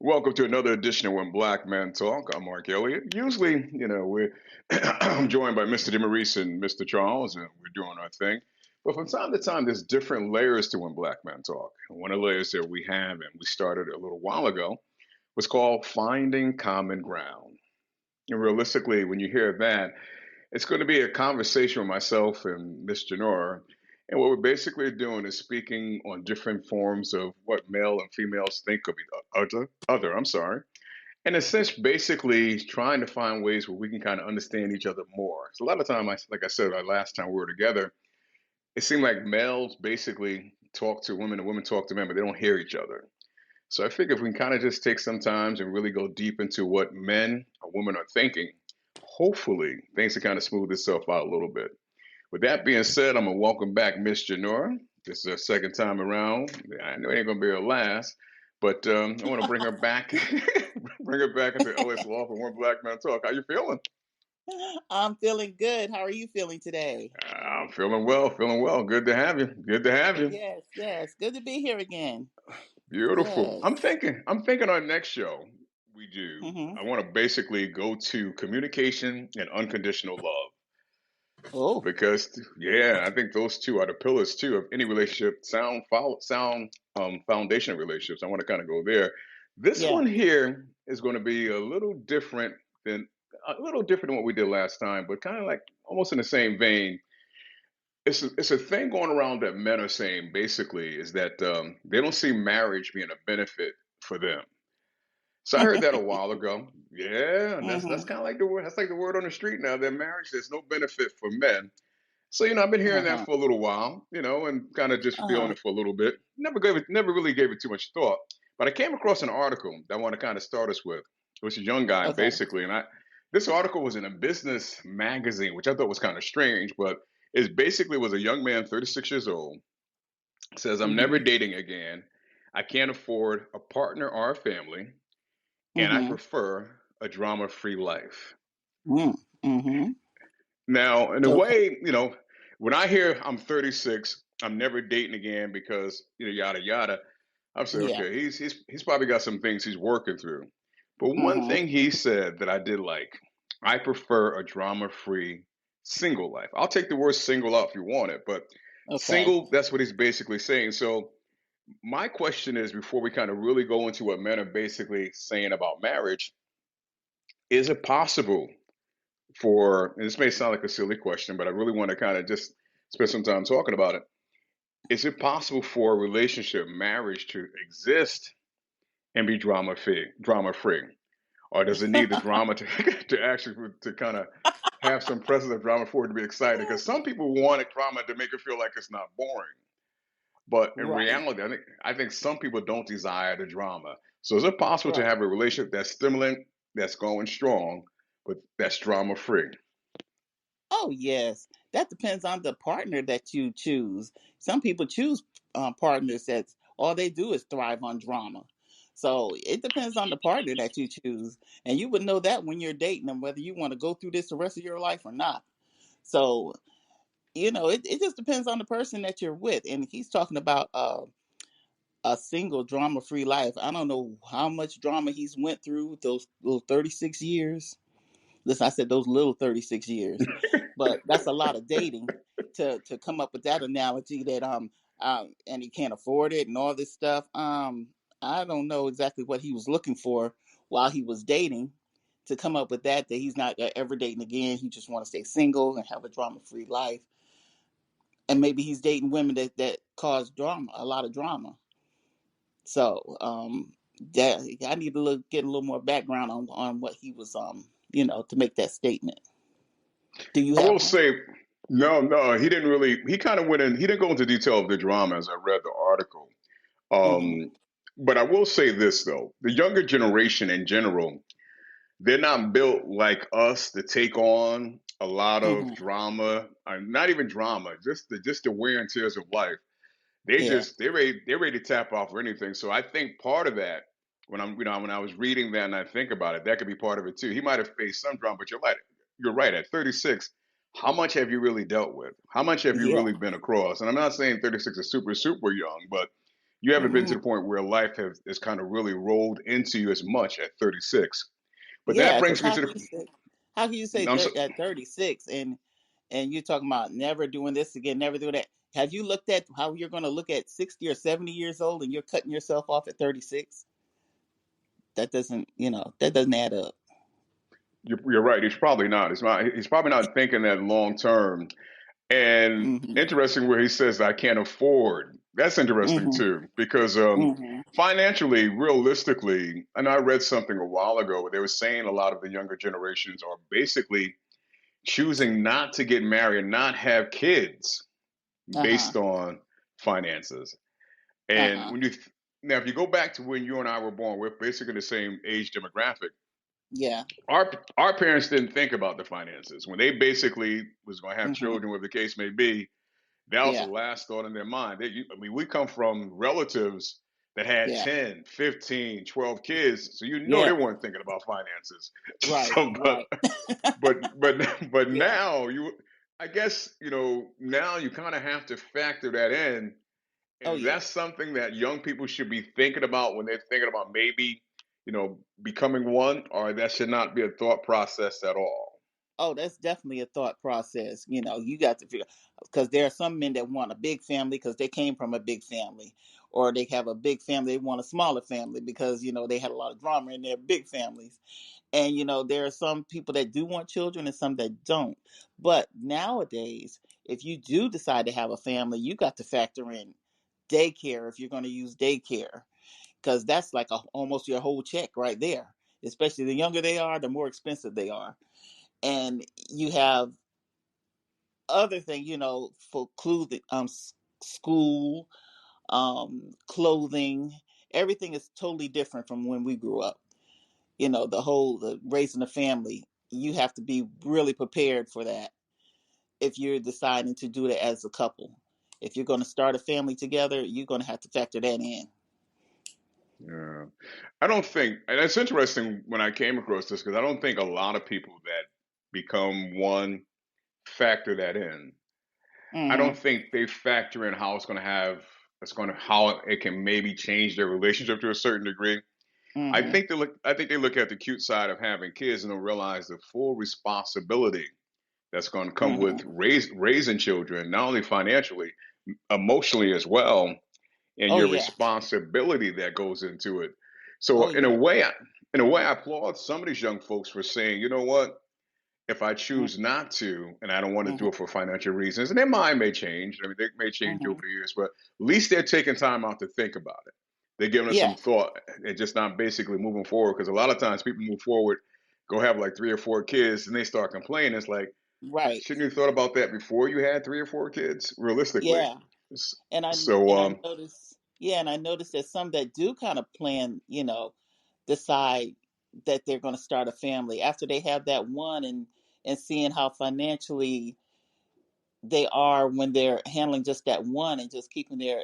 Welcome to another edition of When Black Men Talk. I'm Mark Elliott. Usually, we're I'm joined by Mr. DeMaurice and Mr. Charles, and we're doing our thing. But from time to time, there's different layers to When Black Men Talk. And one of the layers that we have, and we started a little while ago, was called Finding Common Ground. And realistically, when you hear that, it's going to be a conversation with myself and Miss Jenora. And what we're basically doing is speaking on different forms of what male and females think of each other. I'm sorry. And in a sense, basically trying to find ways where we can kind of understand each other more. So a lot of time, like I said, last time we were together, it seemed like males basically talk to women and women talk to men, but they don't hear each other. So I figure if we can kind of just take some time and really go deep into what men or women are thinking, hopefully things can kind of smooth itself out a little bit. With that being said, I'm gonna welcome back Miss Janora. This is her second time around. I know it ain't gonna be her last, but I want to bring her back, bring her back into LS Law for One Black Man Talk. How you feeling? I'm feeling good. How are you feeling today? I'm feeling well, feeling well. Good to have you. Good to have you. Yes, yes. Good to be here again. Beautiful. Yes. I'm thinking our next show we do. hmm I want to basically go to communication and unconditional love. Oh, Because yeah, I think those two are the pillars too of any relationship, sound foundation of relationships. I want to kind of go there. This yeah. one here is going to be a little different than what we did last time, but kind of like almost in the same vein. It's a thing going around that men are saying basically is that they don't see marriage being a benefit for them. So I heard that a while ago. Yeah, and that's hmm kind of like the word. That's like the word on the street now. That marriage, there's no benefit for men. So, I've been hearing that Uh-huh. for a little while, and kind of just feeling Uh-huh. it for a little bit. Never really gave it too much thought. But I came across an article that I want to kind of start us with. It was a young guy Okay. basically, and this article was in a business magazine, which I thought was kind of strange, but it basically was a young man, 36 years old, says, "I'm never hmm dating again. I can't afford a partner or a family, and I hmm prefer a drama-free life." hmm Now, in a Okay. way, when I hear I'm 36, I'm never dating again because yada yada. I'm saying, Yeah. okay, he's probably got some things he's working through. But one hmm thing he said that I did like, I prefer a drama-free single life. I'll take the word single out if you want it, but Okay. single, that's what he's basically saying. So my question is, before we kind of really go into what men are basically saying about marriage, is it possible and this may sound like a silly question, but I really want to kind of just spend some time talking about it. Is it possible for a relationship, marriage, to exist and be drama free, or does it need the drama to to actually to kind of have some presence of drama for it to be exciting? Because some people want drama to make it feel like it's not boring, but in Right. reality, I think some people don't desire the drama. So is it possible to Right. have a relationship that's stimulant, that's going strong, but that's drama free? Oh, yes. That depends on the partner that you choose. Some people choose partners that all they do is thrive on drama. So it depends on the partner that you choose. And you would know that when you're dating them, whether you want to go through this the rest of your life or not. So, it just depends on the person that you're with. And he's talking about a single drama free life. I don't know how much drama he's went through with those little 36 years. Listen, I said those little 36 years, but that's a lot of dating to come up with that analogy that and he can't afford it and all this stuff. I don't know exactly what he was looking for while he was dating to come up with that he's not ever dating again. He just want to stay single and have a drama free life. And maybe he's dating women that cause drama, a lot of drama. So that I need to get a little more background on what he was to make that statement. Do you I have will one? say, no, no, he didn't really. He kind of went in. He didn't go into detail of the drama as I read the article. hmm Um, but I will say this though: the younger generation in general, they're not built like us to take on a lot of hmm drama. Not even drama, just the wear and tears of life. Yeah. They're ready to tap off for anything. So I think part of that, when I was reading that and I think about it, that could be part of it too. He might have faced some drama, but you're right. At 36, how much have you really dealt with? How much have you Yeah. really been across? And I'm not saying 36 is super super young, but you haven't been to Mm, the point where life has kind of really rolled into you as much at 36. But that yeah, because brings me to the. how can you say I'm so, at 36 and you're talking about never doing this again, never doing that? Have you looked at how you're going to look at 60 or 70 years old and you're cutting yourself off at 36? That doesn't, that doesn't add up. you're right. He's probably not. He's not. He's probably not thinking that long term. And Mhm. interesting where he says I can't afford. That's interesting Mhm. too, because Mhm. financially, realistically, and I read something a while ago where they were saying a lot of the younger generations are basically choosing not to get married, not have kids Uh-huh. based on finances. And Uh-huh. now, if you go back to when you and I were born, we're basically the same age demographic. Yeah. Our parents didn't think about the finances when they basically was going to have Mhm. children, whatever the case may be. That was the Yeah. last thought in their mind. I mean, we come from relatives that had Yeah. 10, 15, 12 kids, so you know they Yeah. weren't thinking about finances. Right. So, Right. but Yeah. now I guess, now you kind of have to factor that in, Oh and yeah. that's something that young people should be thinking about when they're thinking about maybe, becoming one, or that should not be a thought process at all. Oh, that's definitely a thought process. You got to figure, because there are some men that want a big family because they came from a big family, or they have a big family, they want a smaller family because they had a lot of drama in their big families. And there are some people that do want children and some that don't. But nowadays, if you do decide to have a family, you got to factor in daycare if you're going to use daycare, because that's like almost your whole check right there. Especially the younger they are, the more expensive they are. And you have other things, for clothing, school, clothing. Everything is totally different from when we grew up. The raising a family, you have to be really prepared for that if you're deciding to do that as a couple. If you're going to start a family together, you're going to have to factor that in. Yeah. I don't think, and it's interesting when I came across this because I don't think a lot of people that become one factor that in. I don't Mm-hmm. think they factor in how how it can maybe change their relationship to a certain degree. Mm-hmm. I think they look at the cute side of having kids and don't realize the full responsibility that's going to come Mm-hmm. with raising children, not only financially, emotionally as well, and Oh your yeah. responsibility that goes into it. Oh So yeah. in a way, I applaud some of these young folks for saying, you know what, if I choose not to, and I don't want to do Mm-hmm. it for financial reasons, and their mind may change. I mean, they may change over Mm-hmm. the years, but at least they're taking time out to think about it. They're giving us Yeah. some thought and just not basically moving forward. Because a lot of times people move forward, go have like 3 or 4 kids, and they start complaining. It's like, Right. shouldn't you have thought about that before you had 3 or 4 kids? Realistically, Yeah. And I so and I notice, yeah, and I noticed that some that do kind of plan, decide that they're going to start a family after they have that one, and seeing how financially they are when they're handling just that one and just keeping their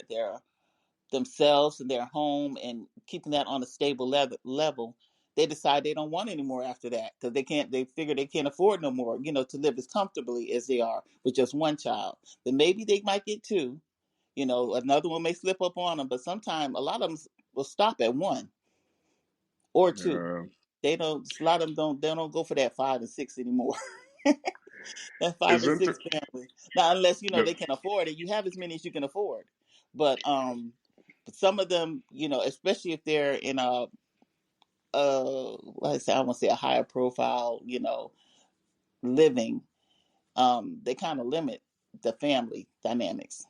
themselves and their home and keeping that on a stable level. They decide they don't want any more after that because they figure they can't afford no more, to live as comfortably as they are with just one child. Then maybe they might get two, another one may slip up on them, but sometimes a lot of them will stop at one or two. uh, They don't. A lot of them don't. They don't go for that 5 and 6 anymore. That five and isn't six family. Now, unless the they can afford it, you have as many as you can afford. But some of them, especially if they're in let's say I want to say a higher profile, living, they kind of limit the family dynamics.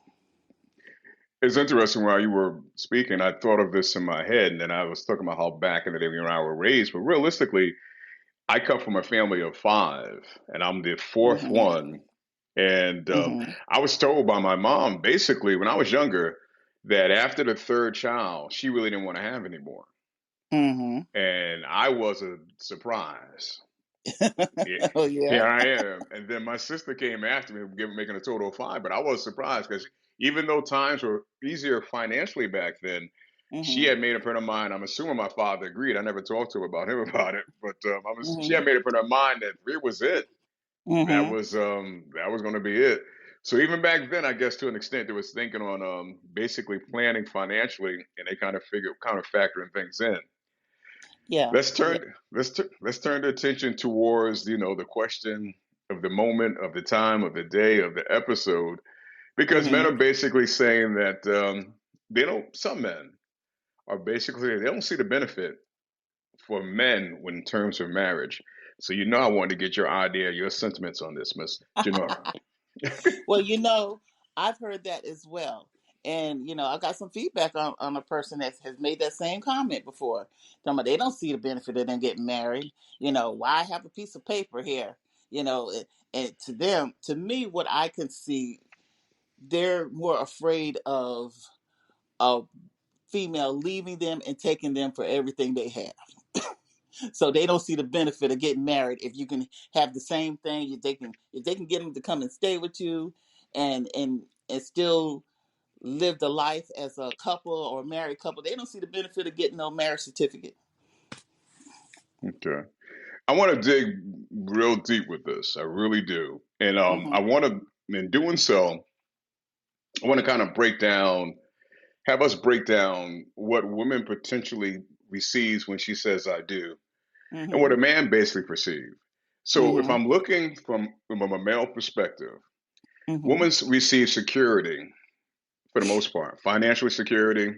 It's interesting while you were speaking, I thought of this in my head, and then I was talking about how back in the day when I were raised. But realistically, I come from a family of five, and I'm the fourth Hmm. one. And Hmm. I was told by my mom, basically, when I was younger, that after the third child, she really didn't want to have any more. Hmm. And I was a surprise. Yeah, Oh yeah. here I am. And then my sister came after me, making a total of five. But I was surprised because even though times were easier financially back then, she Hmm. had made up her mind. I'm assuming my father agreed. I never talked to her about him about it, but she Hmm. had made up her mind that three was it. Hmm. That was going to be it. So even back then, I guess to an extent, they was thinking on basically planning financially, and they kind of factoring things in. Yeah, Let's yeah. let's turn the attention towards the question of the moment, of the time, of the day, of the episode, because men Mm-hmm. are basically saying that they don't. Some men are basically they don't see the benefit for men when in terms of marriage. So I wanted to get your idea, your sentiments on this, Miss Jenora. Well, I've heard that as well. And, I got some feedback on a person that has made that same comment before. Talking about they don't see the benefit of them getting married. Why have a piece of paper here? And to them, to me, what I can see, they're more afraid of a female leaving them and taking them for everything they have. So they don't see the benefit of getting married if you can have the same thing. If they can get them to come and stay with you, and still live the life as a couple or a married couple, they don't see the benefit of getting no marriage certificate. Okay. I want to dig real deep with this. I really do. And Hmm. in doing so, I want to kind of have us break down what women potentially receives when she says I do, and what Hmm. a man basically perceives. So if Hmm. I'm looking from a male perspective, Hmm. women receive security for the most part, financial security,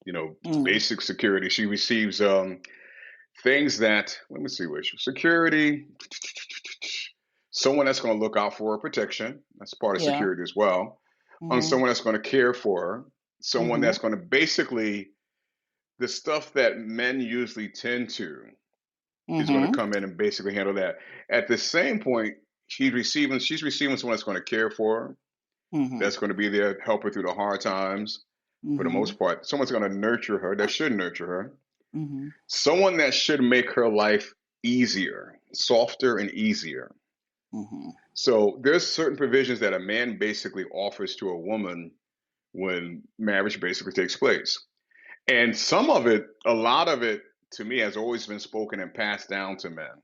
Hmm. basic security. She receives things that, let me see, which security, someone that's going to look out for her protection. That's part of Yeah. security as well. On Hmm. someone that's going to care for her, someone Hmm. that's going to basically the stuff that men usually tend to is going to Hmm. come in and basically handle that. At the same point, she's receiving someone that's going to care for her, Hmm. that's going to be there to help her through the hard times for the Hmm. most part. Someone's going to nurture her, that should nurture her. Hmm. Someone that should make her life easier, softer and easier. Hmm. So there's certain provisions that a man basically offers to a woman when marriage basically takes place. And some of it, a lot of it, to me, has always been spoken and passed down to men.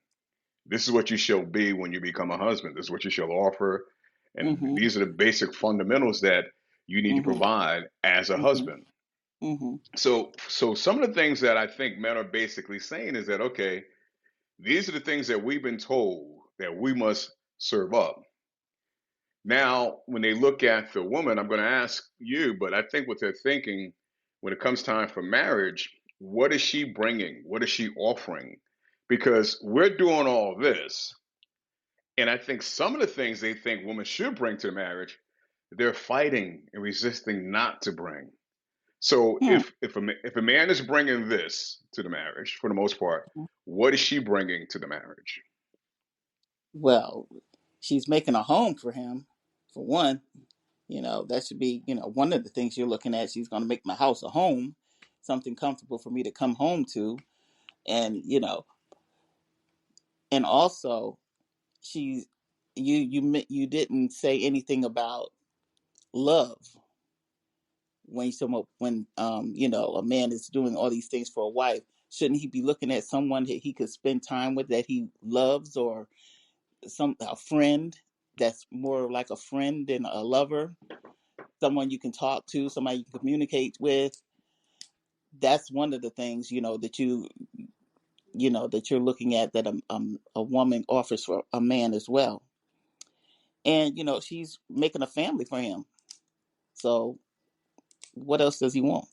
This is what you shall be when you become a husband. This is what you shall offer. And Hmm. these are the basic fundamentals that you need to Hmm. provide as a Hmm. husband. Hmm. So some of the things that I think men are basically saying is that, okay, these are the things that we've been told that we must serve up. Now, when they look at the woman, I'm going to ask you, but I think what they're thinking when it comes time for marriage, what is she bringing? What is she offering? Because we're doing all this. And I think some of the things they think women should bring to marriage, they're fighting and resisting not to bring. So Hmm. if a man is bringing this to the marriage, for the most part, what is she bringing to the marriage? Well, she's making a home for him, for one. That should be, one of the things you're looking at. She's going to make my house a home, something comfortable for me to come home to. And, and also she's, you didn't say anything about love when a man is doing all these things for a wife. Shouldn't he be looking at someone that he could spend time with, that he loves, or a friend that's more like a friend than a lover, someone you can talk to, somebody you can communicate with? That's one of the things, that you're looking at, that a woman offers for a man as well. And she's making a family for him. So what else does he want?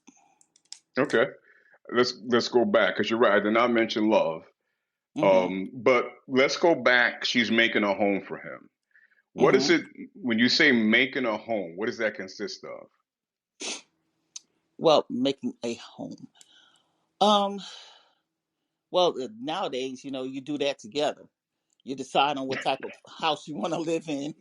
Okay, let's go back because you're right. I did not mention love. Hmm. But let's go back. She's making a home for him. What is Hmm. it when you say making a home? What does that consist of? Well, making a home. Um. Well, nowadays, you do that together. You decide on what type of house you want to live in.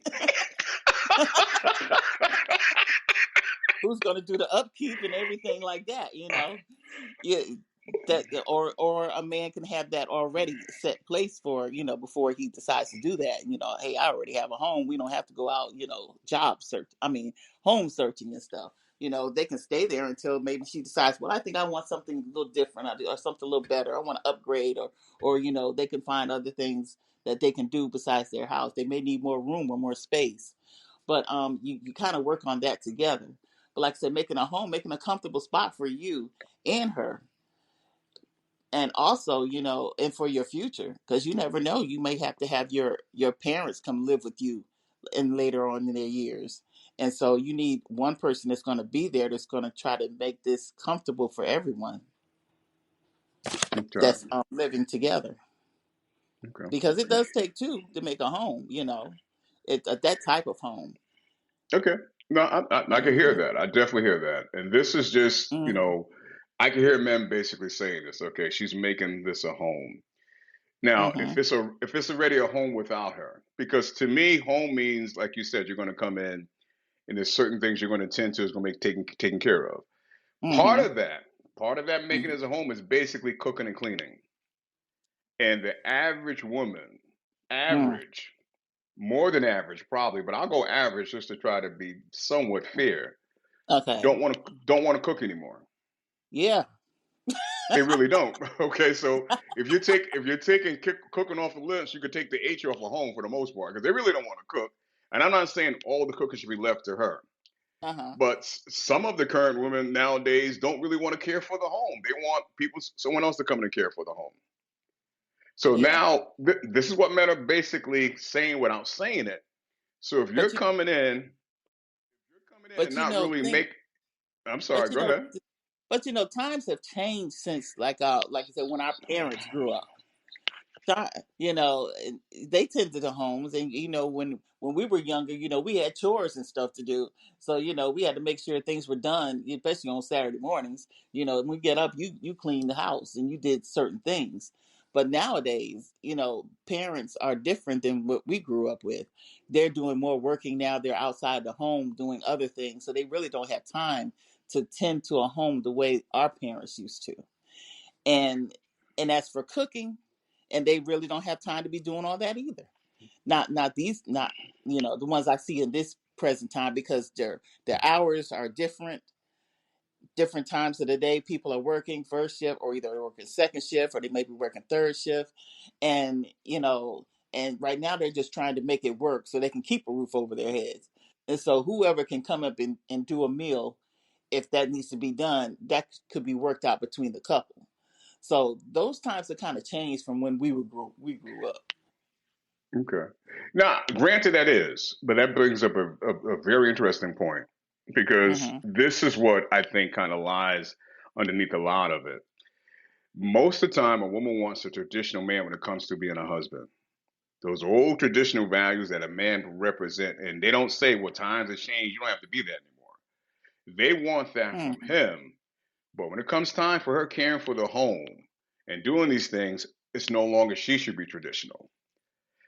Who's going to do the upkeep and everything like that? Yeah, that, or a man can have that already set place for, before he decides to do that. Hey, I already have a home. We don't have to go out, job search. I mean, home searching and stuff. They can stay there until maybe she decides, well, I think I want something a little different, or something a little better. I want to upgrade, or they can find other things that they can do besides their house. They may need more room or more space. But you kind of work on that together. But like I said, making a home, making a comfortable spot for you and her, and also, and for your future, because you never know, you may have to have your parents come live with you and later on in their years. And so you need one person that's going to be there, that's going to try to make this comfortable for everyone Okay. that's living together, Okay. because it does take two to make a home, that type of home. Okay. No, I can hear Hmm. that. I definitely hear that. And this is just, Hmm. I can hear men basically saying this. Okay, she's making this a home. Now, Hmm. if it's already a home without her, because to me, home means, like you said, you're going to come in and there's certain things you're going to tend to is going to be taken care of. Part Hmm. of that, part of that making Hmm. it as a home is basically cooking and cleaning. And the average woman, Hmm. average, more than average probably, but I'll go average just to try to be somewhat fair. Okay. Don't want to cook anymore. Yeah. They really don't. Okay, so if you're taking cooking off the list, you could take the H off of home for the most part because they really don't want to cook. And I'm not saying all the cooking should be left to her, Uh-huh. but some of the current women nowadays don't really want to care for the home. They want someone else to come in and care for the home. So Yeah. now this is what men are basically saying without saying it. So if But you you're coming in and but not really think make, I'm but sorry, go ahead. times have changed since, like I said, when our parents grew up. And they tended to homes, and when we were younger, we had chores and stuff to do. So we had to make sure things were done, especially on Saturday mornings. When we get up, you clean the house and you did certain things. But nowadays, parents are different than what we grew up with. They're doing more working now. They're outside the home doing other things, so they really don't have time to tend to a home the way our parents used to. And and as for cooking, and they really don't have time to be doing all that either. Not the ones I see in this present time, because their hours are different times of the day. People are working first shift, or either they're working second shift, or they may be working third shift. And you know and right now they're just trying to make it work so they can keep a roof over their heads. And so whoever can come up and do a meal, if that needs to be done, that could be worked out between the couple. So those times have kind of changed from when we grew up. Okay. Now, granted, that is, but that brings up a very interesting point because Hmm. this is what I think kind of lies underneath a lot of it. Most of the time, a woman wants a traditional man when it comes to being a husband. Those old traditional values that a man represent, and they don't say, well, times have changed, you don't have to be that anymore. They want that from Hmm. him. But when it comes time for her caring for the home and doing these things, it's no longer she should be traditional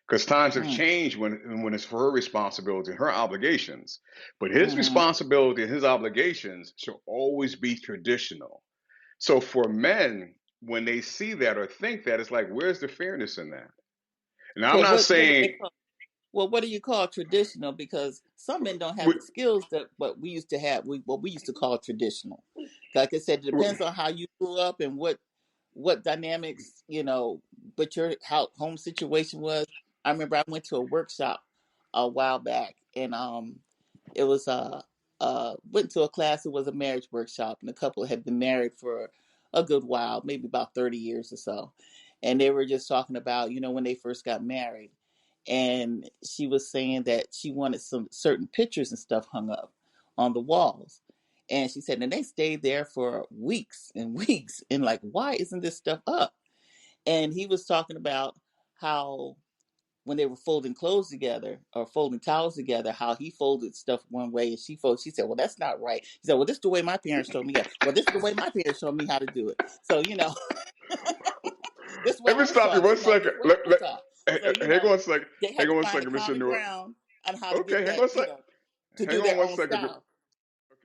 because times have Hmm. changed when it's for her responsibility and her obligations. But his Hmm. responsibility and his obligations should always be traditional. So for men, when they see that or think that, it's like, where's the fairness in that? Now I'm So not what do they saying call? Well, what do you call traditional? Because some men don't have we, the skills that what we used to have. What we used to call traditional. Like I said, it we, depends on how you grew up and what dynamics, what your how home situation was. I remember I went to a workshop a while back, and it was went to a class. It was a marriage workshop, and the couple had been married for a good while, maybe about 30 years or so. And they were just talking about, when they first got married, and she was saying that she wanted some certain pictures and stuff hung up on the walls. And she said, and they stayed there for weeks and weeks, and like, why isn't this stuff up? And he was talking about how when they were folding clothes together or folding towels together, how he folded stuff one way and she said, well, that's not right. He said, well, this is the way my parents showed me. Well, this is the way my parents showed me how to do it. So, this is the way let me I was stop you taught. one This second. is the way I was taught. So, Hang on one second. they had Hang to on one find a second, Mr. common Newark. ground on how to Okay, get hang that, on a sec. to Hang do on their one own second. style.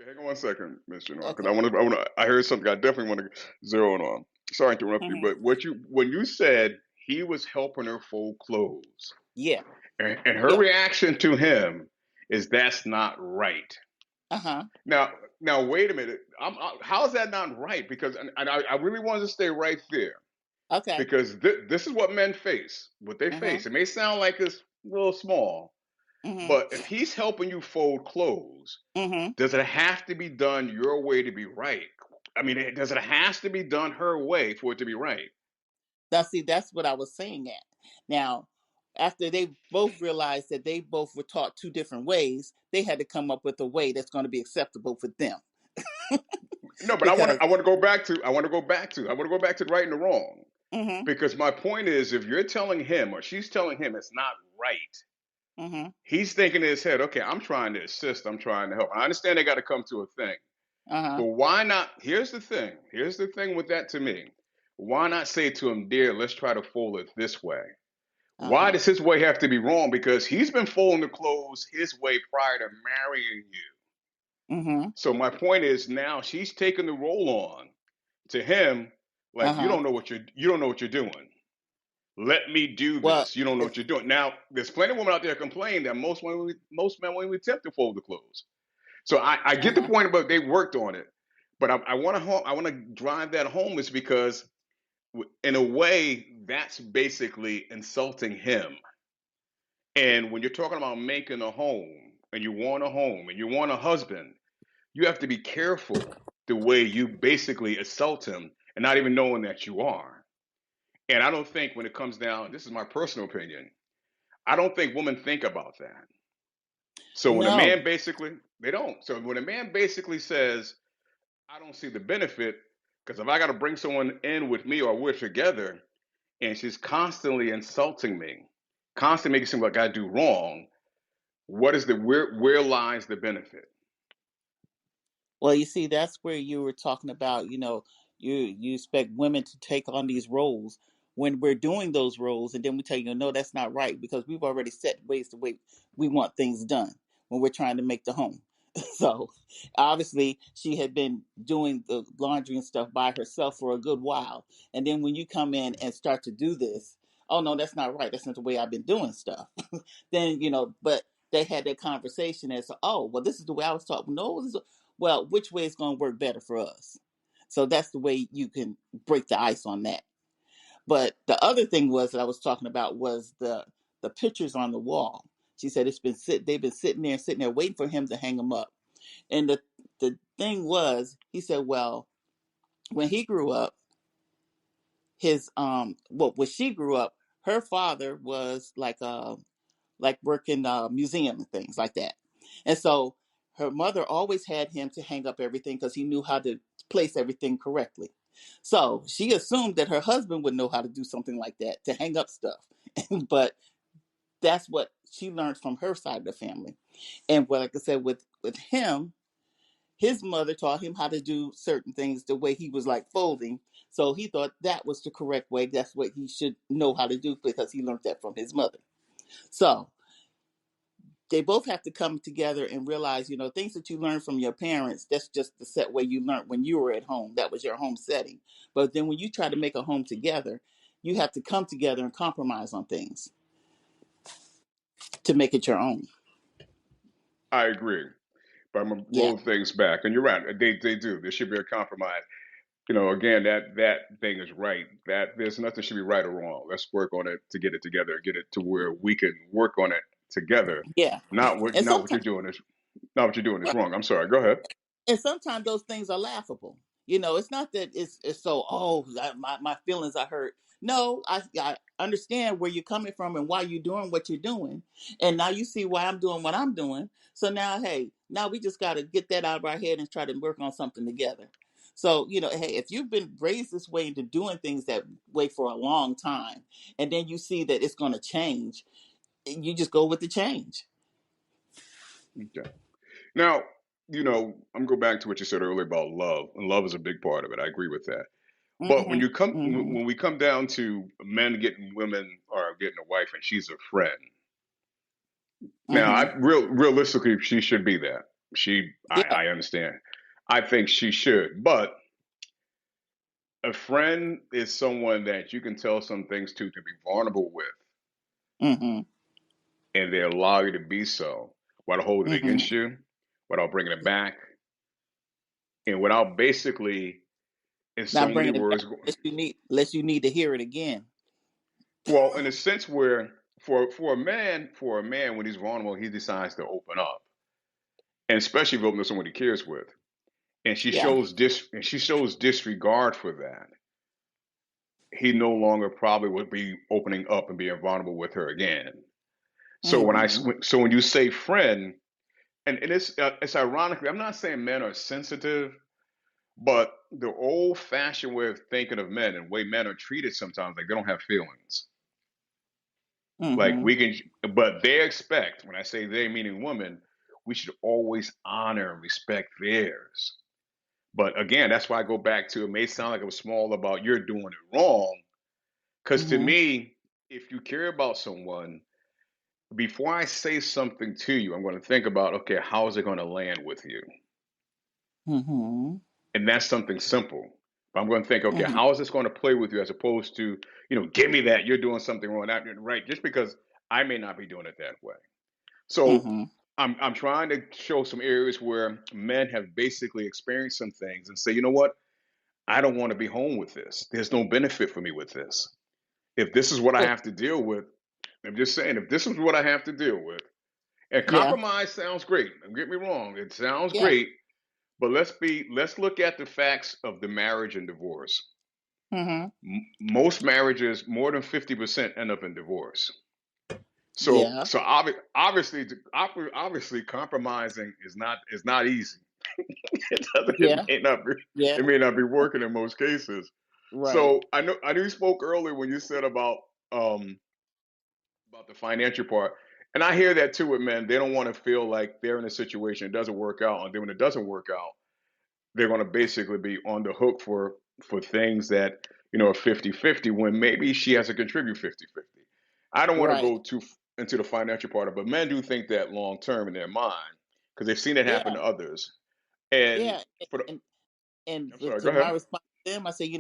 Okay, hang on one second, Mr. Newark, because Okay. I heard something I definitely want to zero in on. Sorry to interrupt you, Hmm. but when you said he was helping her fold clothes, Yeah. and her Yeah. reaction to him is that's not right. Uh-huh. Now, wait a minute. How is that not right? Because I really wanted to stay right there Okay. because this is what men face. What they Hmm. face. It may sound like it's a little small, Mhm. But if he's helping you fold clothes, Mhm. does it have to be done your way to be right? I mean, does it has to be done her way for it to be right? Now, see, that's what I was saying at. Now, after they both realized that they both were taught two different ways, they had to come up with a way that's going to be acceptable for them. No, but Because, I want to go back to I want to go back to the right and the wrong. mhm, Because my point is, if you're telling him or she's telling him it's not right, mhm, he's thinking in his head, okay, I'm trying to assist, I'm trying to help. I understand they got to come to a thing, uh-huh, but why not? Here's the thing. Here's the thing with that to me. Why not say to him, dear, let's try to fold it this way? Why uh-huh, does his way have to be wrong? Because he's been folding the clothes his way prior to marrying you. mhm, So my point is now she's taking the role on to him, like uh-huh. you don't know what you're doing. Let me do Well, this. You don't know what you're doing. Now, there's plenty of women out there complain that most men won't even attempt to fold the clothes. So I get the uh-huh. point about they worked on it, but I want to drive that home is because in a way that's basically insulting him. And when you're talking about making a home and you want a home and you want a husband, you have to be careful the way you basically assault him and not even knowing that you are. And I don't think when it comes down, this is my personal opinion, I don't think women think about that. So when a No. man basically, they don't. So when a man basically says, I don't see the benefit, because if I got to bring someone in with me or we're together and she's constantly insulting me, constantly making it seem like I do wrong, where lies the benefit? Well, you see, that's where you were talking about, you expect women to take on these roles when we're doing those roles, and then we tell you, no, that's not right because we've already set ways the way we want things done when we're trying to make the home. So obviously, she had been doing the laundry and stuff by herself for a good while, and then when you come in and start to do this, oh no, that's not right. That's not the way I've been doing stuff. Then but they had that conversation as, oh, well, this is the way I was taught. No, well, which way is going to work better for us? So that's the way you can break the ice on that. But the other thing was that I was talking about was the pictures on the wall. She said they've been sitting there waiting for him to hang them up. And the thing was, he said, well, when he grew up, his well, when she grew up, her father was like working museum and things like that. And so her mother always had him to hang up everything because he knew how to place everything correctly. So she assumed that her husband would know how to do something like that to hang up stuff. But that's what she learned from her side of the family. And what, like I said, with him, his mother taught him how to do certain things the way he was like folding. So he thought that was the correct way. That's what he should know how to do because he learned that from his mother. So they both have to come together and realize, things that you learn from your parents, that's just the set way you learned when you were at home. That was your home setting. But then when you try to make a home together, you have to come together and compromise on things to make it your own. I agree. But I'm gonna Yeah. roll things back, and you're right. They do. There should be a compromise. You know, again, that thing is right. That there's nothing should be right or wrong. Let's work on it to get it together, get it to where we can work on it together. Yeah. And Not what you're sometimes, doing is not what you're doing is wrong. I'm sorry. Go ahead. and sometimes those things are laughable. It's not that it's so, oh, my feelings are hurt. No, I understand where you're coming from and why you're doing what you're doing, and now you see why I'm doing what I'm doing. So now, hey, now we just got to get that out of our head and try to work on something together. So hey, if you've been raised this way into doing things that way for a long time, and then you see that it's going to change, you just go with the change. Okay. Now, I'm going back to what you said earlier about love, and love is a big part of it. I agree with that. But Hmm. Hmm. when we come down to men getting women or getting a wife, and she's a friend. Now, Hmm. realistically, she should be that. Yeah. I understand. I think she should, but a friend is someone that you can tell some things to be vulnerable with, Hmm. and they allow you to be so without holding it Hmm. against you, without bringing it back, and without basically, in so Not many bringing it back words, unless you need to hear it again. well, in a sense where for a man when he's vulnerable, he decides to open up, and especially if he opens up someone he cares with, and Yeah. she shows disregard for that. He no longer probably would be opening up and being vulnerable with her again. So Mm-hmm. when you say friend, and it's ironically, I'm not saying men are sensitive, but the old fashioned way of thinking of men and way men are treated sometimes, like they don't have feelings. Like Mm-hmm. we can, but they expect, when I say they, meaning women, we should always honor and respect theirs. But again, that's why I go back to, it may sound like it was small about you're doing it wrong. Because to Mm-hmm. me, if you care about someone, before I say something to you, I'm going to think about, okay, how is it going to land with you? Mm-hmm. And that's something simple. But I'm going to think, okay, Mm-hmm. how is this going to play with you, as opposed to, give me that, you're doing something wrong, not right, just because I may not be doing it that way. So Mm-hmm. I'm trying to show some areas where men have basically experienced some things and say, you know what? I don't want to be home with this. There's no benefit for me with this. If this is what I Well, have to deal with, I'm just saying, if this is what I have to deal with, and yeah. compromise sounds great. Don't get me wrong, it sounds Yeah. great, but let's look at the facts of the marriage and divorce. Mm-hmm. Most marriages, more than 50% end up in divorce. So Yeah. so obviously compromising is not easy. Yeah. It Yeah. may not be working in most cases. Right. So I know you spoke earlier when you said um about the financial part. And I hear that too with men. They don't want to feel like they're in a situation, it doesn't work out, and then when it doesn't work out, they're going to basically be on the hook for things that, are 50-50, when maybe she has to contribute 50-50. I don't want to Right. go into the financial part of it, but men do think that long term in their mind, because they've seen it happen Yeah. to others. And Yeah. for the, And I'm sorry, go to my ahead. response to them, I say,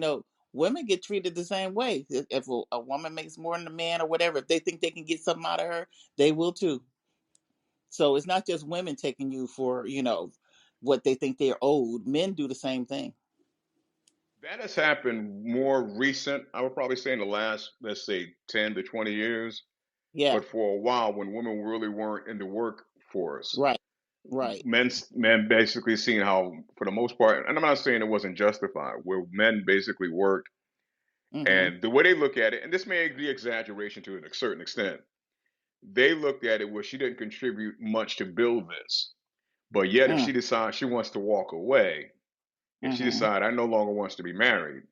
women get treated the same way. If a woman makes more than a man or whatever, if they think they can get something out of her, they will too. So it's not just women taking you for, what they think they're owed. Men do the same thing. That has happened more recent, I would probably say in the last, let's say, 10 to 20 years. Yeah. But for a while, when women really weren't in the workforce, Right. Right. men basically seen how, for the most part, and I'm not saying it wasn't justified, where men basically worked, Mm-hmm. and the way they look at it, and this may be exaggeration to a certain extent, they looked at it where she didn't contribute much to build this, but yet if Mm. she decides she wants to walk away, if she Mm-hmm. decides I no longer wants to be married,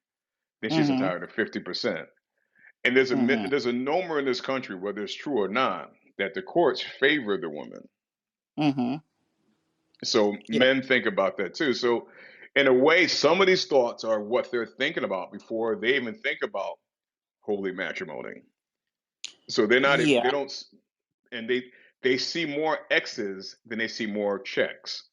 then she's Mm-hmm. entitled to 50%. And there's a Mm-hmm. there's a norm in this country, whether it's true or not, that the courts favor the woman. Mm-hmm. So Yeah. men think about that too. So in a way, some of these thoughts are what they're thinking about before they even think about holy matrimony. So they Yeah. don't, and they see more X's than they see more checks.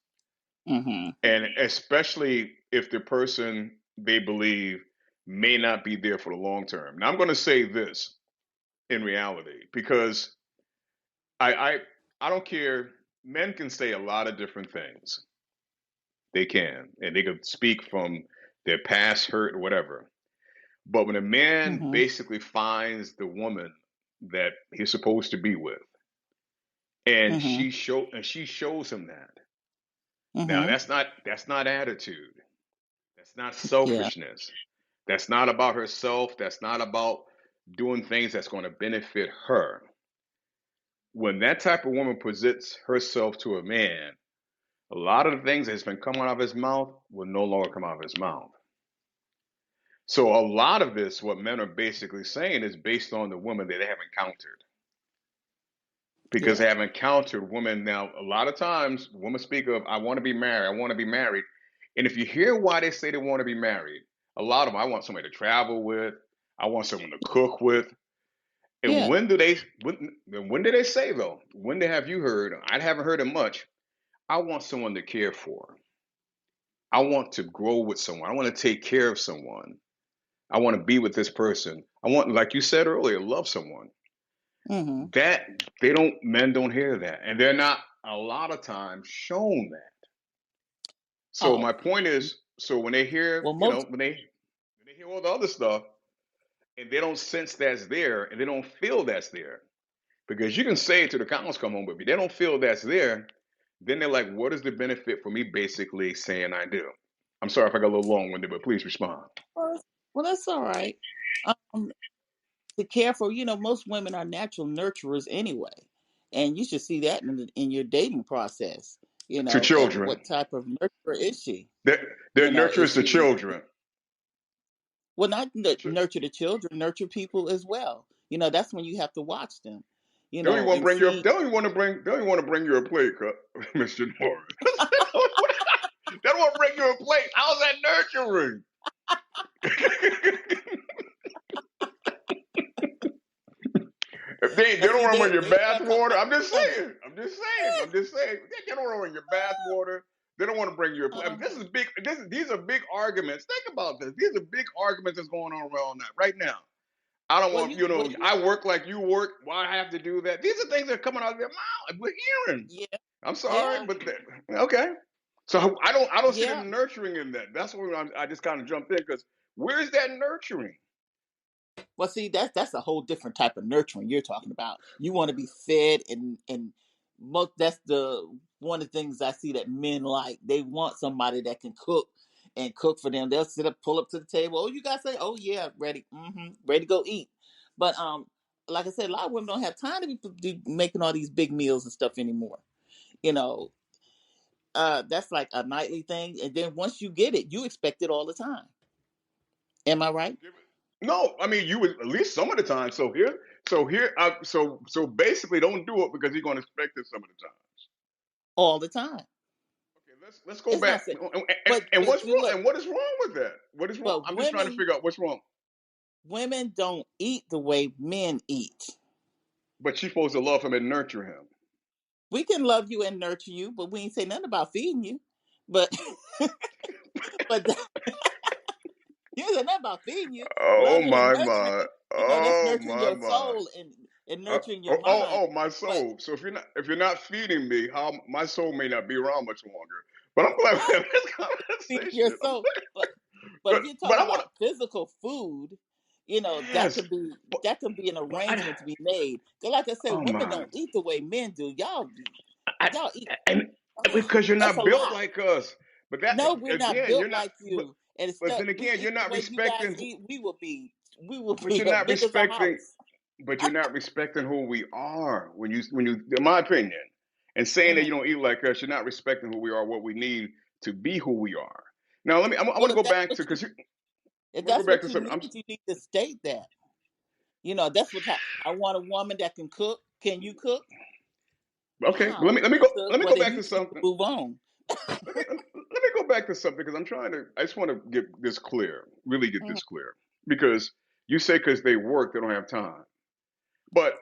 Mm-hmm. And especially if the person they believe may not be there for the long term. Now I'm going to say this in reality, because I I I don't care. Men can say a lot of different things. They can, and they could speak from their past hurt or whatever. But when a man Mm-hmm. basically finds the woman that he's supposed to be with, and Mm-hmm. she shows him that. Now Mm-hmm. that's not attitude. That's not Yeah. selfishness. That's not about herself. That's not about doing things that's going to benefit her. When that type of woman presents herself to a man, a lot of the things that's been coming out of his mouth will no longer come out of his mouth. So a lot of this, what men are basically saying, is based on the women that they have encountered, because Yeah. they have encountered women. Now, a lot of times, women speak of, "I want to be married. I want to be married," and if you hear why they say they want to be married, a lot of them, I want somebody to travel with. I want someone to cook with. And Yeah. when do they say though? When have you heard? I haven't heard it much. I want someone to care for. I want to grow with someone. I want to take care of someone. I want to be with this person. I want, like you said earlier, love someone. Mm-hmm. That men don't hear that, and they're not a lot of times shown that. So Oh. my point is, so when they hear, Well, most. when they hear all the other stuff, and they don't sense that's there, and they don't feel that's there, Because you can say to the cows come home, but if they don't feel that's there, then they're like, what is the benefit for me basically saying I do? I'm sorry if I got a little long winded, but please respond. Well, that's all right. Um, to care for, most women are natural nurturers anyway, and you should see that in your dating process. To And children. what type of nurturer is she? That Is nurtures the she children. well, not nurture the children, nurture people as well. That's when you have to watch them, They don't even want to and bring you up. see. They don't even want to bring. They don't even want to bring you a plate, Mr. Jenora. They don't want to bring you a plate. How's that nurturing? If they But don't see, want to run your there bath comes water. the I'm just plate. saying. I'm just saying. I'm just saying. They don't want to run your bath water. They don't want to bring you a plate. I mean, this Uh-huh. is big. These are big arguments. Think about this. These are big arguments that's going on around that right now. I don't Well, want, I work like you work. Why I have to do that? These are things that are coming out of their mouth. We're hearing. yeah, I'm sorry, yeah, but okay. So I don't see the yeah. nurturing in that. That's where I just kind of jumped in because where's that nurturing? Well, see, that's a whole different type of nurturing you're talking about. You want to be fed, and most that's the one of the things I see that men like. They want somebody that can cook and cook for them. They'll sit up, pull up to the table. Oh, you guys say, oh yeah, ready, ready to go eat. But like I said, a lot of women don't have time to be making all these big meals and stuff anymore. You know, that's like a nightly thing, and then once you get it, you expect it all the time. Am I right? No, I mean you would at least some of the time. So basically, don't do it because you're going to expect it some of the time. All the time. Okay, let's go It's not back. said, And, but and what's you wrong? look, And what is wrong with that? What is wrong? but I'm just trying to figure out what's wrong. women don't eat the way men eat. But she's supposed to love him and nurture him. We can love you and nurture you, but we ain't say nothing about feeding you. But but you said nothing about feeding you, Oh loving and my nurturing. my. That's Oh nurturing my your my. soul and nurturing your mind. Oh, my But soul. So if you're not feeding me, how my soul may not be around much longer. But I'm glad we have this feeding your conversation. soul. But But if you're but talking I want about physical food, that yes. could be But, that can be an but I arrangement to be made. Cause like I said, oh women my. don't eat the way men do. I, Y'all eat. and because you're That's a not built lot. like us. But that No, we're not again, you're built not. like But you. And but instead then we again, you're eat the not way you guys respecting. eat, we will But be you're not big as a respecting. house. But you're not respecting who we are in my opinion, and saying that Hmm. you don't eat like us. You're not respecting who we are, what we need to be who we are. Now, I want Well, to go back to because I if want to that's go back what to you something. need, you need to state that. That's what I want a woman that can cook. Can you cook? Okay, Wow, let me you go. cook. Let me Well, go then back you to need to something. move on. Let me go back to something because I'm trying to. I just want to get this clear. Really get Mhm. this clear because you say because they work, they don't have time. But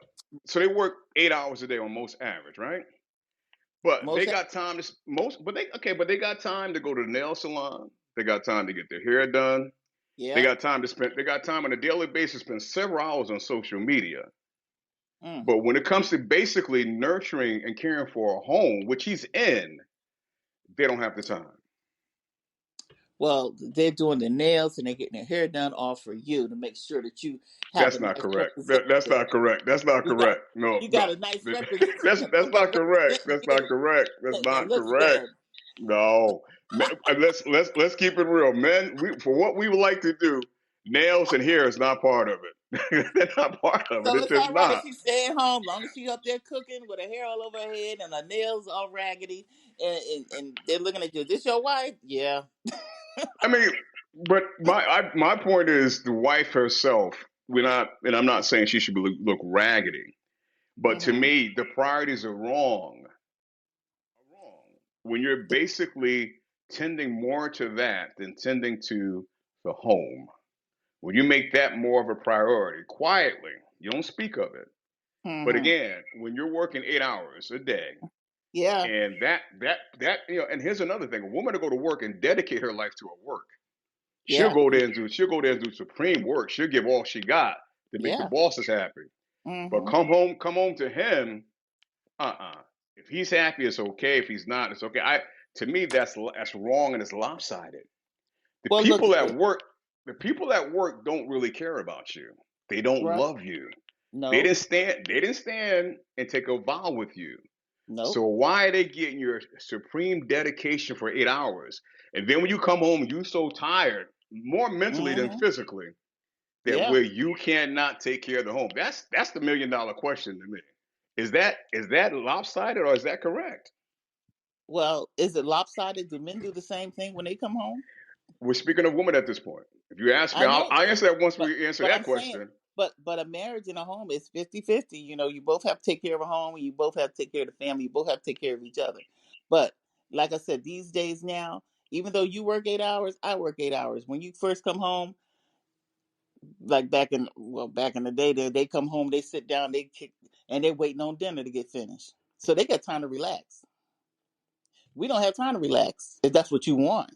so they work 8 hours a day on most average, right? But they Most, got time to most. But they got time to go to the nail salon. They got time to get their hair done. They yeah. got time to spend. They got time on a daily basis to spend several hours on social media. Mm. But when it comes to basically nurturing and caring for a home, which he's in, they don't have the time. Well, they're doing their nails and they're getting their hair done all for you to make sure that you have a That's not nice correct. That's representative. not correct. That's not You got correct. No, you no. got a nice representative. That's Okay, not correct. That's not representative correct. That's that not looks correct. good. No. Let's keep it real, men. For what we would like to do, nails and hair is not part of it. They're not part of it. So It's it's just all right if not. she's staying home, long as she up there cooking with her hair all over her head and her nails all raggedy, and they're looking at you. This your wife? Yeah. I mean, but my point is the wife herself. We're not, and I'm not saying she should look raggedy, but to Mm-hmm. me, the priorities are wrong. Wrong when you're basically tending more to that than tending to the home. When you make that more of a priority, quietly, you don't speak of it. But Mm-hmm. again, when you're working 8 hours a day, Yeah. and and here's another thing: a woman to go to work and dedicate her life to her work, Yeah. she'll go there and do supreme work. She'll give all she got to make the Yeah. bosses happy. But Mm-hmm. come home to him. If he's happy, it's okay. If he's not, it's okay. To me, that's wrong and it's lopsided. The Well, look people at at this. work, the people at work don't really care about you. They don't Right. love you. No, They didn't stand and take a vow with you. nope. So why are they getting your supreme dedication for 8 hours? And then when you come home, you so tired, more mentally than Hmm. physically, that Yeah. where you cannot take care of the home. That's the $1 million question to me. Is that lopsided or is that correct? Well, is it lopsided? Do men do the same thing when they come home? We're speaking of women at this point. If you ask me, I I'll, know, I'll answer that once but we answer but that I'm saying, question. but a marriage and a home is 50-50. You both have to take care of a home, and you both have to take care of the family. You both have to take care of each other. But like I said, these days now, even though you work 8 hours, I work 8 hours. When you first come home, like back in the day, they come home, they sit down, and they're waiting on dinner to get finished, so they got time to relax. We don't have time to relax if that's what you want.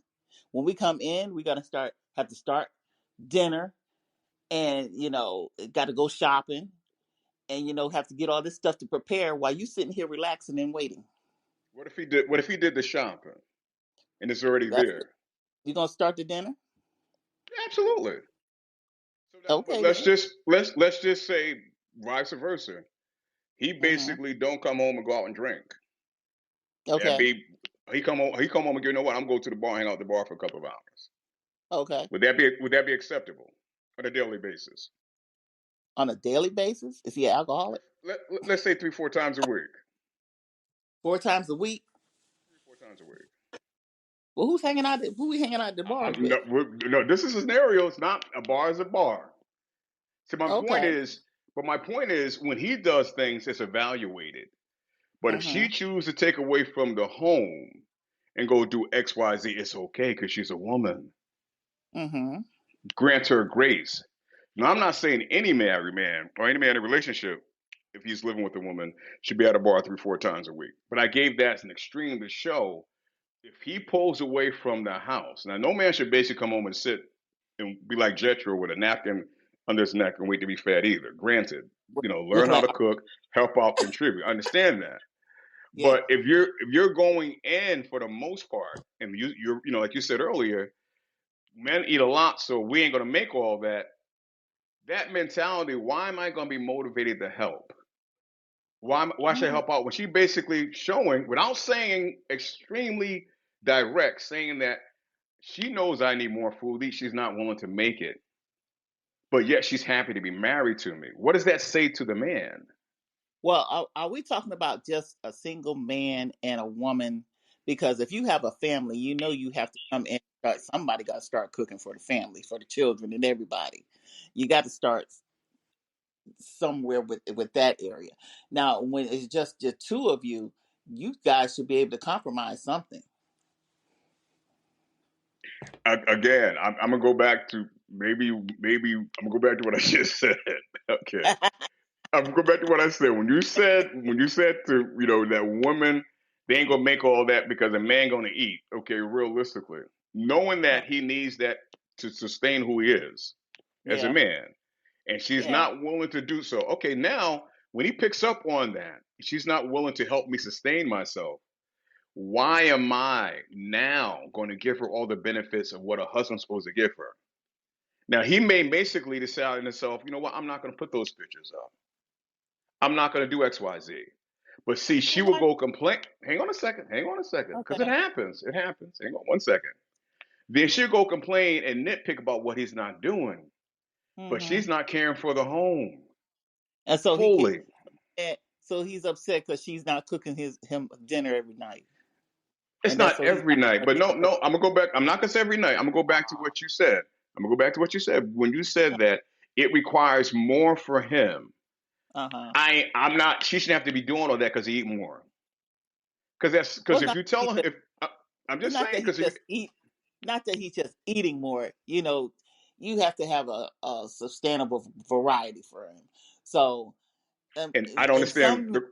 When we come in, we gotta start dinner, and got to go shopping, and have to get all this stuff to prepare while you sitting here relaxing and waiting. What if he did the shopping and it's already That's there? You gonna start the dinner? Absolutely. So now, but Okay then. let's just say vice versa. He Hmm. basically don't come home and go out and drink. That Okay. be he come home and go, you know what? I'm going to the bar, hang out at the bar for a couple of hours. Okay. Would that be acceptable on a daily basis? On a daily basis, is he an alcoholic? Let's say 3 4 times a week. 4 times a week? 3 4 times a week. Well, who we hanging out at the bars No, with? no, this is a scenario. It's not a bar is a bar. So Okay. my point is, when he does things, it's evaluated. But if she Hmm. chooses to take away from the home and go do X, Y, Z, it's okay because she's a woman. Hmm. Grant her grace. Now, I'm not saying any married man or any man in a relationship, if he's living with a woman, should be at a bar 3 4 times a week. But I gave that as an extreme to show if he pulls away from the house. Now, no man should basically come home and sit and be like Jethro with a napkin under his neck and wait to be fed either. Granted, learn Looking how like to cook, help out, contribute. I understand that. yeah. But if you're going in for the most part, and you're like you said earlier, men eat a lot, so we ain't gonna make all that. That mentality, why am I gonna be motivated to help? Why should I Mm. help out when she basically showing without saying extremely direct, saying that she knows I need more food, she's not willing to make it, but yet she's happy to be married to me. What does that say to the man? Well, are we talking about just a single man and a woman? Because if you have a family, you have to come in. Somebody got to start cooking for the family, for the children, and everybody. You got to start somewhere with that area. Now, when it's just the two of you, you guys should be able to compromise something. Again, I'm gonna go back to maybe I'm gonna go back to what I just said. Okay, I'm gonna go back to what I said when you said to that woman, they ain't gonna make all that because a man gonna eat. Okay, realistically, knowing that he needs that to sustain who he is as a Yeah, man, and she's yeah. not willing to do so. Okay, now when he picks up on that, she's not willing to help me sustain myself. Why am I now going to give her all the benefits of what a husband's supposed to give her? Now he may basically decide in himself, you know what, I'm not going to put those pictures up. I'm not going to do X, Y, Z. But see, she Well, will go complain. Hang on a second, because it okay. happens. It happens. Hang on one second. Then she'll go complain and nitpick about what he's not doing. But Hmm. she's not caring for the home And so he can. fully. So he's upset because she's not cooking him dinner every night, It's and that's not so he's every not night, gonna but no, take care no. I'm gonna go back. I'm not gonna say every night. I'm gonna go back to what you said. I'm gonna go back to what you said when you said that it requires more for him. of. Uh huh. I'm not. She shouldn't have to be doing all that because he eat more. Because Well, if you tell him if I'm it's just not saying that he because just eat, not that he's just eating more. You have to have a sustainable variety for him. So, and I don't and understand. some,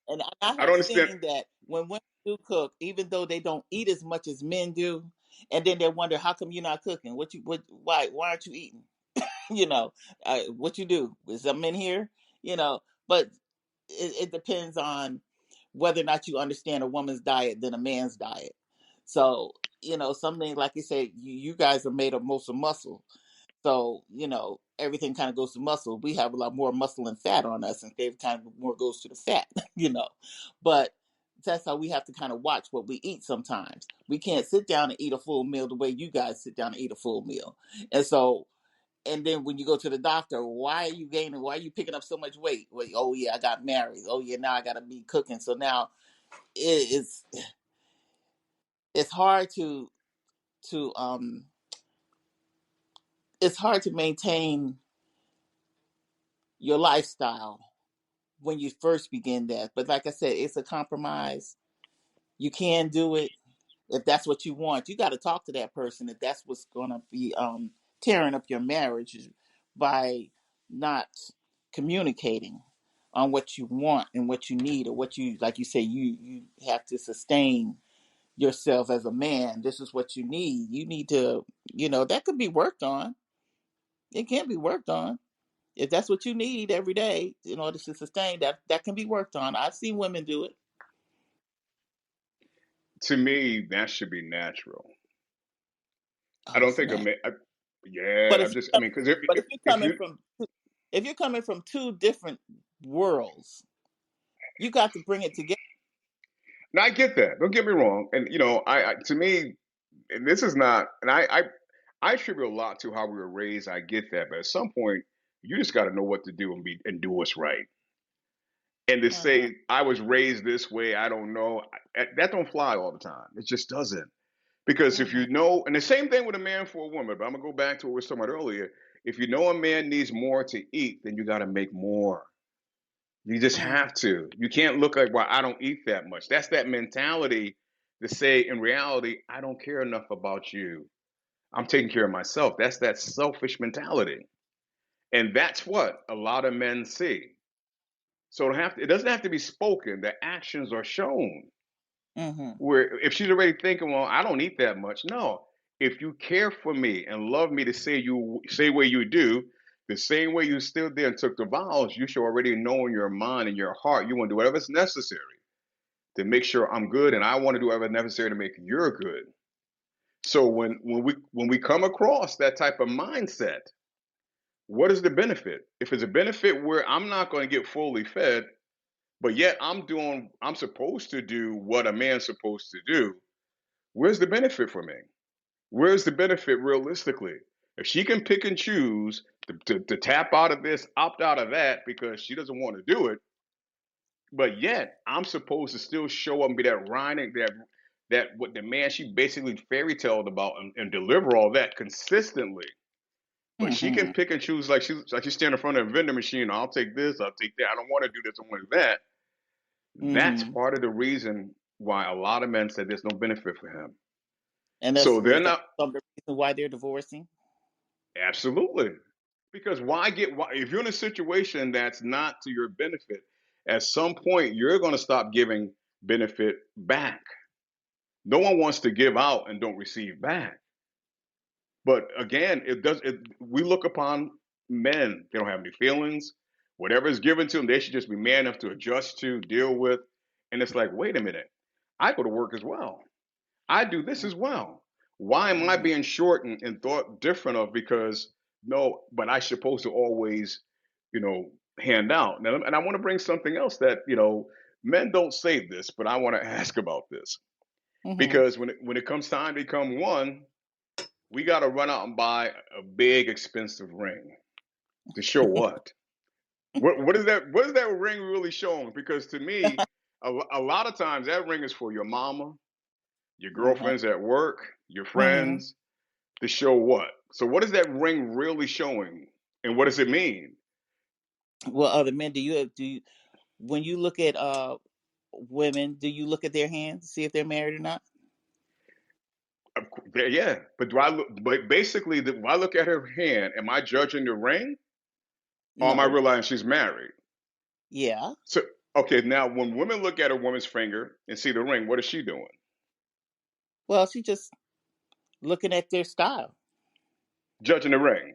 and I I don't have understand. seen that when women do cook, even though they don't eat as much as men do, and then they wonder how come you're not cooking? Why aren't you eating? you know, what you do? Is something in here? But it depends on whether or not you understand a woman's diet than a man's diet. So, something like you say, you guys are made of most of muscle. So, everything kind of goes to muscle. We have a lot more muscle and fat on us, and they kind of more goes to the fat, you know. But that's how we have to kind of watch what we eat sometimes. We can't sit down and eat a full meal the way you guys sit down and eat a full meal. And so, and then when you go to the doctor, why are you gaining? Why are you picking up so much weight? Well, oh yeah, I got married. Oh yeah, now I got to be cooking. So now it's it's hard to it's hard to maintain your lifestyle when you first begin that. But like I said, it's a compromise. You can do it if that's what you want. You got to talk to that person if that's what's going to be tearing up your marriage by not communicating on what you want and what you need, or what you, like you say, you have to sustain yourself as a man. This is what you need. You need to, that could be worked on. It can be worked on. If that's what you need every day in order to sustain that, that can be worked on. I've seen women do it. To me, that should be natural. I Oh, don't think a snap! man. Yeah, But I'm just. I mean, because if you're if coming you, from if you're coming from two different worlds, you got to bring it together. now I get that. Don't get me wrong. And I to me, and this is not. And I attribute a lot to how we were raised. I get that, but at some point, you just got to know what to do and do what's right. And to Uh-huh. say I was raised this way, I don't know. That don't fly all the time. It just doesn't. Because if Hmm. you know, and the same thing with a man for a woman, but I'm gonna go back to what we were talking about earlier. If you know a man needs more to eat, then you got to make more. You just Hmm. have to. You can't look like, well, I don't eat that much. That's that mentality to say, in reality, I don't care enough about you. I'm taking care of myself. That's that selfish mentality. And that's what a lot of men see. So it doesn't have to be spoken. The actions are shown. Hmm. Where if she's already thinking, well, I don't eat that much. No, if you care for me and love me to say what you do, the same way you stood there and took the vows, you should already know in your mind and your heart you want to do whatever's necessary to make sure I'm good, and I want to do whatever necessary to make you're good. So when we come across that type of mindset, what is the benefit? If it's a benefit where I'm not going to get fully fed, but yet I'm supposed to do what a man's supposed to do, where's the benefit for me? Where's the benefit realistically? If she can pick and choose to tap out of this, opt out of that because she doesn't want to do it, but yet I'm supposed to still show up and be that Ryan, that what the man she basically fairy taled about, and deliver all that consistently. But she can Hmm. pick and choose, like she's standing in front of a vending machine. I'll take this. I'll take that. I don't want to do this. I want to do that. That's Hmm. part of the reason why a lot of men said there's no benefit for him. And So they're is that not. some of the reason why they're divorcing? Absolutely. Because why if you're in a situation that's not to your benefit, at some point you're going to stop giving benefit back. No one wants to give out and don't receive back. But again, we look upon men, they don't have any feelings. Whatever is given to them, they should just be man enough to adjust to, deal with. And it's like, wait a minute. I go to work as well. I do this as well. Why am I Mm-hmm. being short and thought different of? Because no, but I supposed to always, hand out. Now, and I want to bring something else that men don't say this, but I want to ask about this Hmm. because when it comes time to become one, we got to run out and buy a big expensive ring to show what? What is that ring really showing? Because to me, a lot of times that ring is for your mama, your Uh-huh. girlfriends at work, your Hmm. friends, to show what? So what is that ring really showing? And what does it mean? Well, other men, do you when you look at women, do you look at their hands to see if they're married or not? Yeah, but do I look? But basically, when I look at her hand, am I judging the ring, or am I No. realizing she's married? Yeah. So okay, now when women look at a woman's finger and see the ring, what is she doing? Well, she just looking at their style. Judging the ring.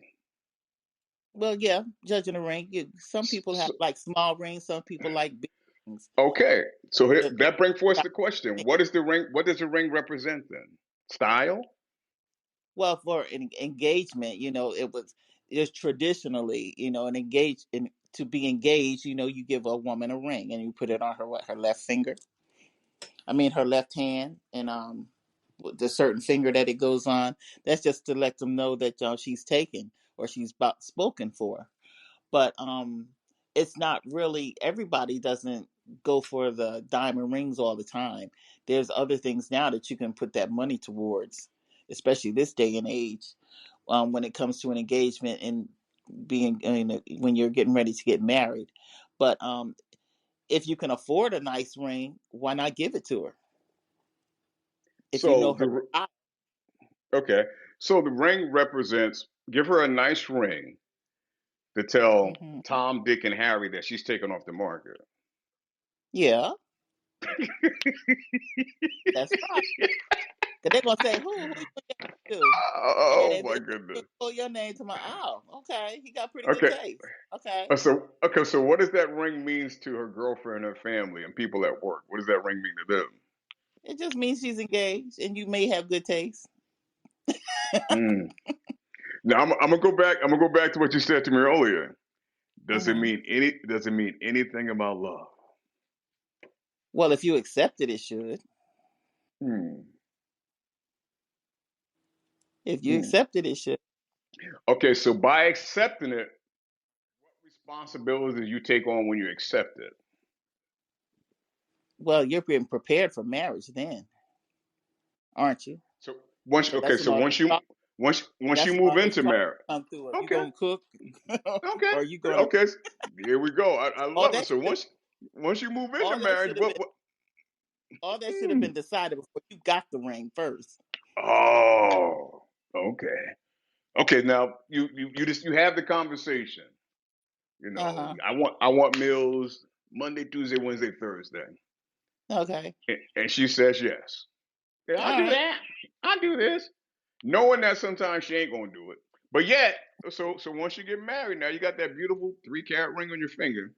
Well, yeah, judging the ring. Some S- people have s- like small rings. Some people like big rings. Okay, so They that brings forth got the question: What is the ring? What does the ring represent then? Style? Well, for an engagement, it was just traditionally, an engage in to be engaged, you give a woman a ring and you put it on her left finger. I mean her left hand, and with the certain finger that it goes on. That's just to let them know that she's taken or she's about spoken for. But it's not really, everybody doesn't go for the diamond rings all the time. There's other things now that you can put that money towards, especially this day and age, when it comes to an engagement and being when you're getting ready to get married. But if you can afford a nice ring, why not give it to her if you know So her the style? okay, so the ring represents give her a nice ring to tell Hmm. Tom, Dick, and Harry that she's taken off the market. Yeah, that's right. Because they're gonna say, who you engaged to? Oh And my then goodness. you call your name to my, oh, okay, he got pretty good Okay. taste. Okay. So what does that ring means to her girlfriend, her family, and people at work? What does that ring mean to them? It just means she's engaged and you may have good taste. Mm. Now I'm gonna go back. I'm gonna go back to what you said to me earlier. Does it Hmm. mean any? Does it mean anything about love? Well, if you accept it, it should. Hmm. If you Hmm. accept it, it should. Okay, so by accepting it, what responsibilities do you take on when you accept it? Well, you're being prepared for marriage then, aren't you? So once Because okay, that's when so all once you that's when move all this into trouble marriage, come through. Are you okay, gonna cook? okay, Or are you gonna okay. Here we go. I all love it. that So should have once you move into all that marriage, should have been what? all that should have Hmm. been decided before you got the ring first. Oh, okay. Okay, now you just you have the conversation. You know, Uh-huh. I want meals Monday, Tuesday, Wednesday, Thursday, Okay. and she says yes. Yeah, I'll All do right. that. I'll do this, knowing that sometimes she ain't gonna do it. But yet, so once you get married, now you got that beautiful 3 carat ring on your finger.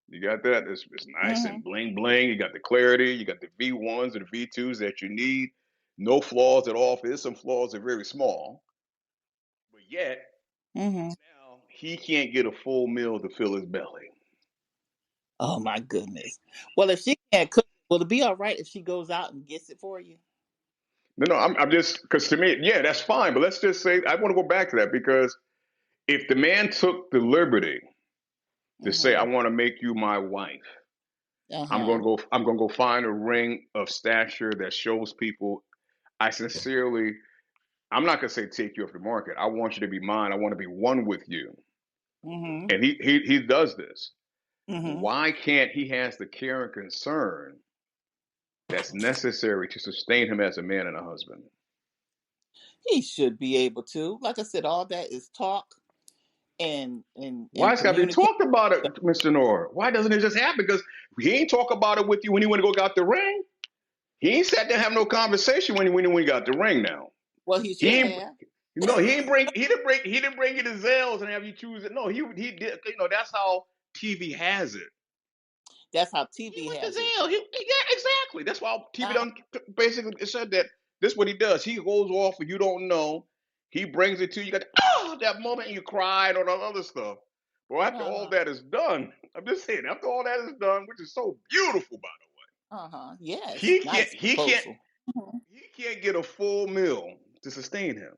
You got that. It's nice Mm-hmm. and bling bling. You got the clarity. You got the V1s or the V2s that you need. No flaws at all. There's some flaws that are very small, but yet Mm-hmm. now he can't get a full meal to fill his belly. Oh my goodness. Well, if she can't cook, will it be all right if she goes out and gets it for you? No, I'm just because to me, yeah, that's fine. But let's just say I want to go back to that because if the man took the liberty to say, "I Mm-hmm. want to make you my wife," I'm Uh-huh. gonna go. I'm gonna go find a ring of stature that shows people I sincerely. I'm not gonna say take you off the market. I want you to be mine. I want to be one with you. Mm-hmm. And he does this. Mm-hmm. Why can't he has the care and concern that's necessary to sustain him as a man and a husband? He should be able to. Like I said, all that is talk Why and it's got to be communicate. talked about it, Mr. Nora? Why doesn't it just happen? Because he ain't talk about it with you when he went to go got the ring. He ain't sat there and have no conversation when he got the ring. Now Well, he he should ain't. have. No, he didn't bring you the Zales and have you choose it. No, he did. You know that's how TV has it. That's how He TV went to has it. Zale. Yeah, exactly. That's why TV Uh, done basically said that this is what he does. He goes off and you don't know. He brings it to you. You got that moment and you cry and all that other stuff. Well, after all uh-huh. that is done, I'm just saying, after all that is done, which is so beautiful by the way, Uh-huh. Yes. he can't Nice he can't proposal. Mhm. he can't get a full meal to sustain him.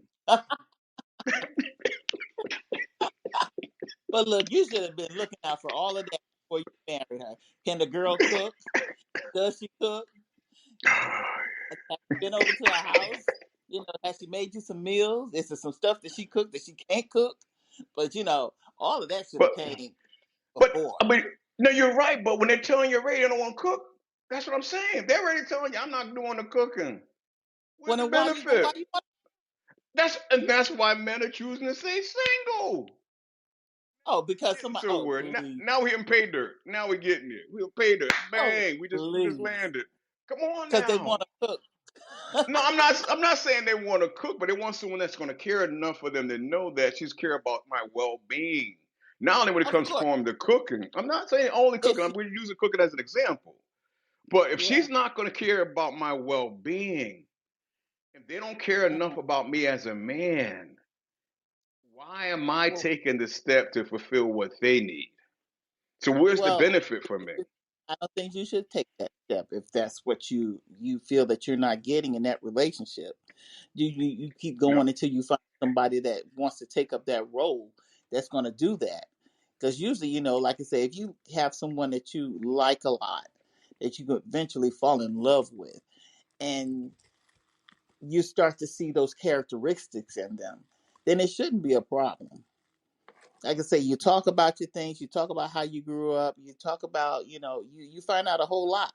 But look, you should have been looking out for all of that before you married her. Can the girl cook? Does she cook? Have you been over to her house? Has she made you some meals? Is there some stuff that she cooked that she can't cook? But all of that should have but came but before. I mean, no, you're right. But when they're telling you ready, they don't want to cook. That's what I'm saying. They're already telling you, I'm not doing the cooking. Well, Where's the then why benefit? you want? That's why men are choosing to stay single. Oh, because Getting somebody. Oh, somewhere. please. Now we getting pay dirt. Now we getting it. We'll pay dirt. Oh, Bang. We just please. landed. Come on Because they want now. to cook. No, I'm not saying they want to cook, but they want someone that's gonna care enough for them to know that she's care about my well being. Not only when it Of comes course, from the cooking. I'm not saying only if cooking, I'm she, going to use cooking as an example. But if yeah. she's not gonna care about my well being, If they don't care enough Mhm. about me as a man, why am I Well, taking the step to fulfill what they need? So where's the well, benefit for me? I don't think you should take that step if that's what you feel that you're not getting in that relationship. You keep No. going until you find somebody that wants to take up that role that's going to do that. Because usually, like I say, if you have someone that you like a lot, that you could eventually fall in love with, and you start to see those characteristics in them, then it shouldn't be a problem. Like I say, you talk about your things, you talk about how you grew up, you talk about, you find out a whole lot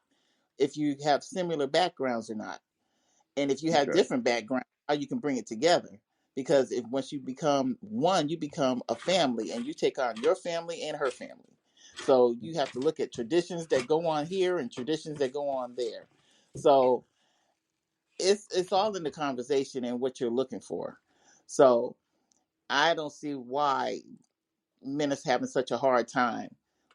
if you have similar backgrounds or not. And if you have Okay. different backgrounds, how you can bring it together. Because if once you become one, you become a family and you take on your family and her family. So you have to look at traditions that go on here and traditions that go on there. So it's all in the conversation and what you're looking for. So I don't see why men is having such a hard time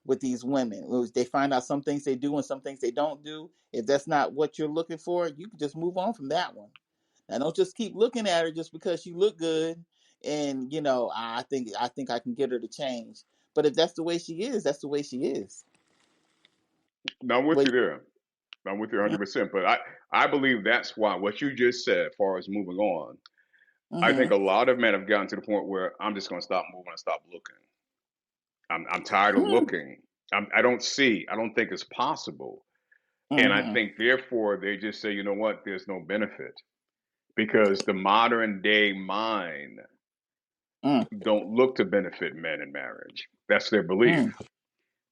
with these women. They find out some things they do and some things they don't do. If that's not what you're looking for, you can just move on from that one. Now don't just keep looking at her just because she look good and I think I can get her to change. But if that's the way she is, that's the way she is. Now I'm with But you there. I'm with you 100%. But I believe that's why what you just said, as far as moving on, I think mm-hmm. a lot of men have gotten to the point where I'm just going to stop moving and stop looking. I'm tired of looking. I don't think it's possible. And I Mm-hmm. think therefore they just say, you know what, there's no benefit because the modern day mind Mm-hmm. don't look to benefit men in marriage. That's their belief. Mm-hmm.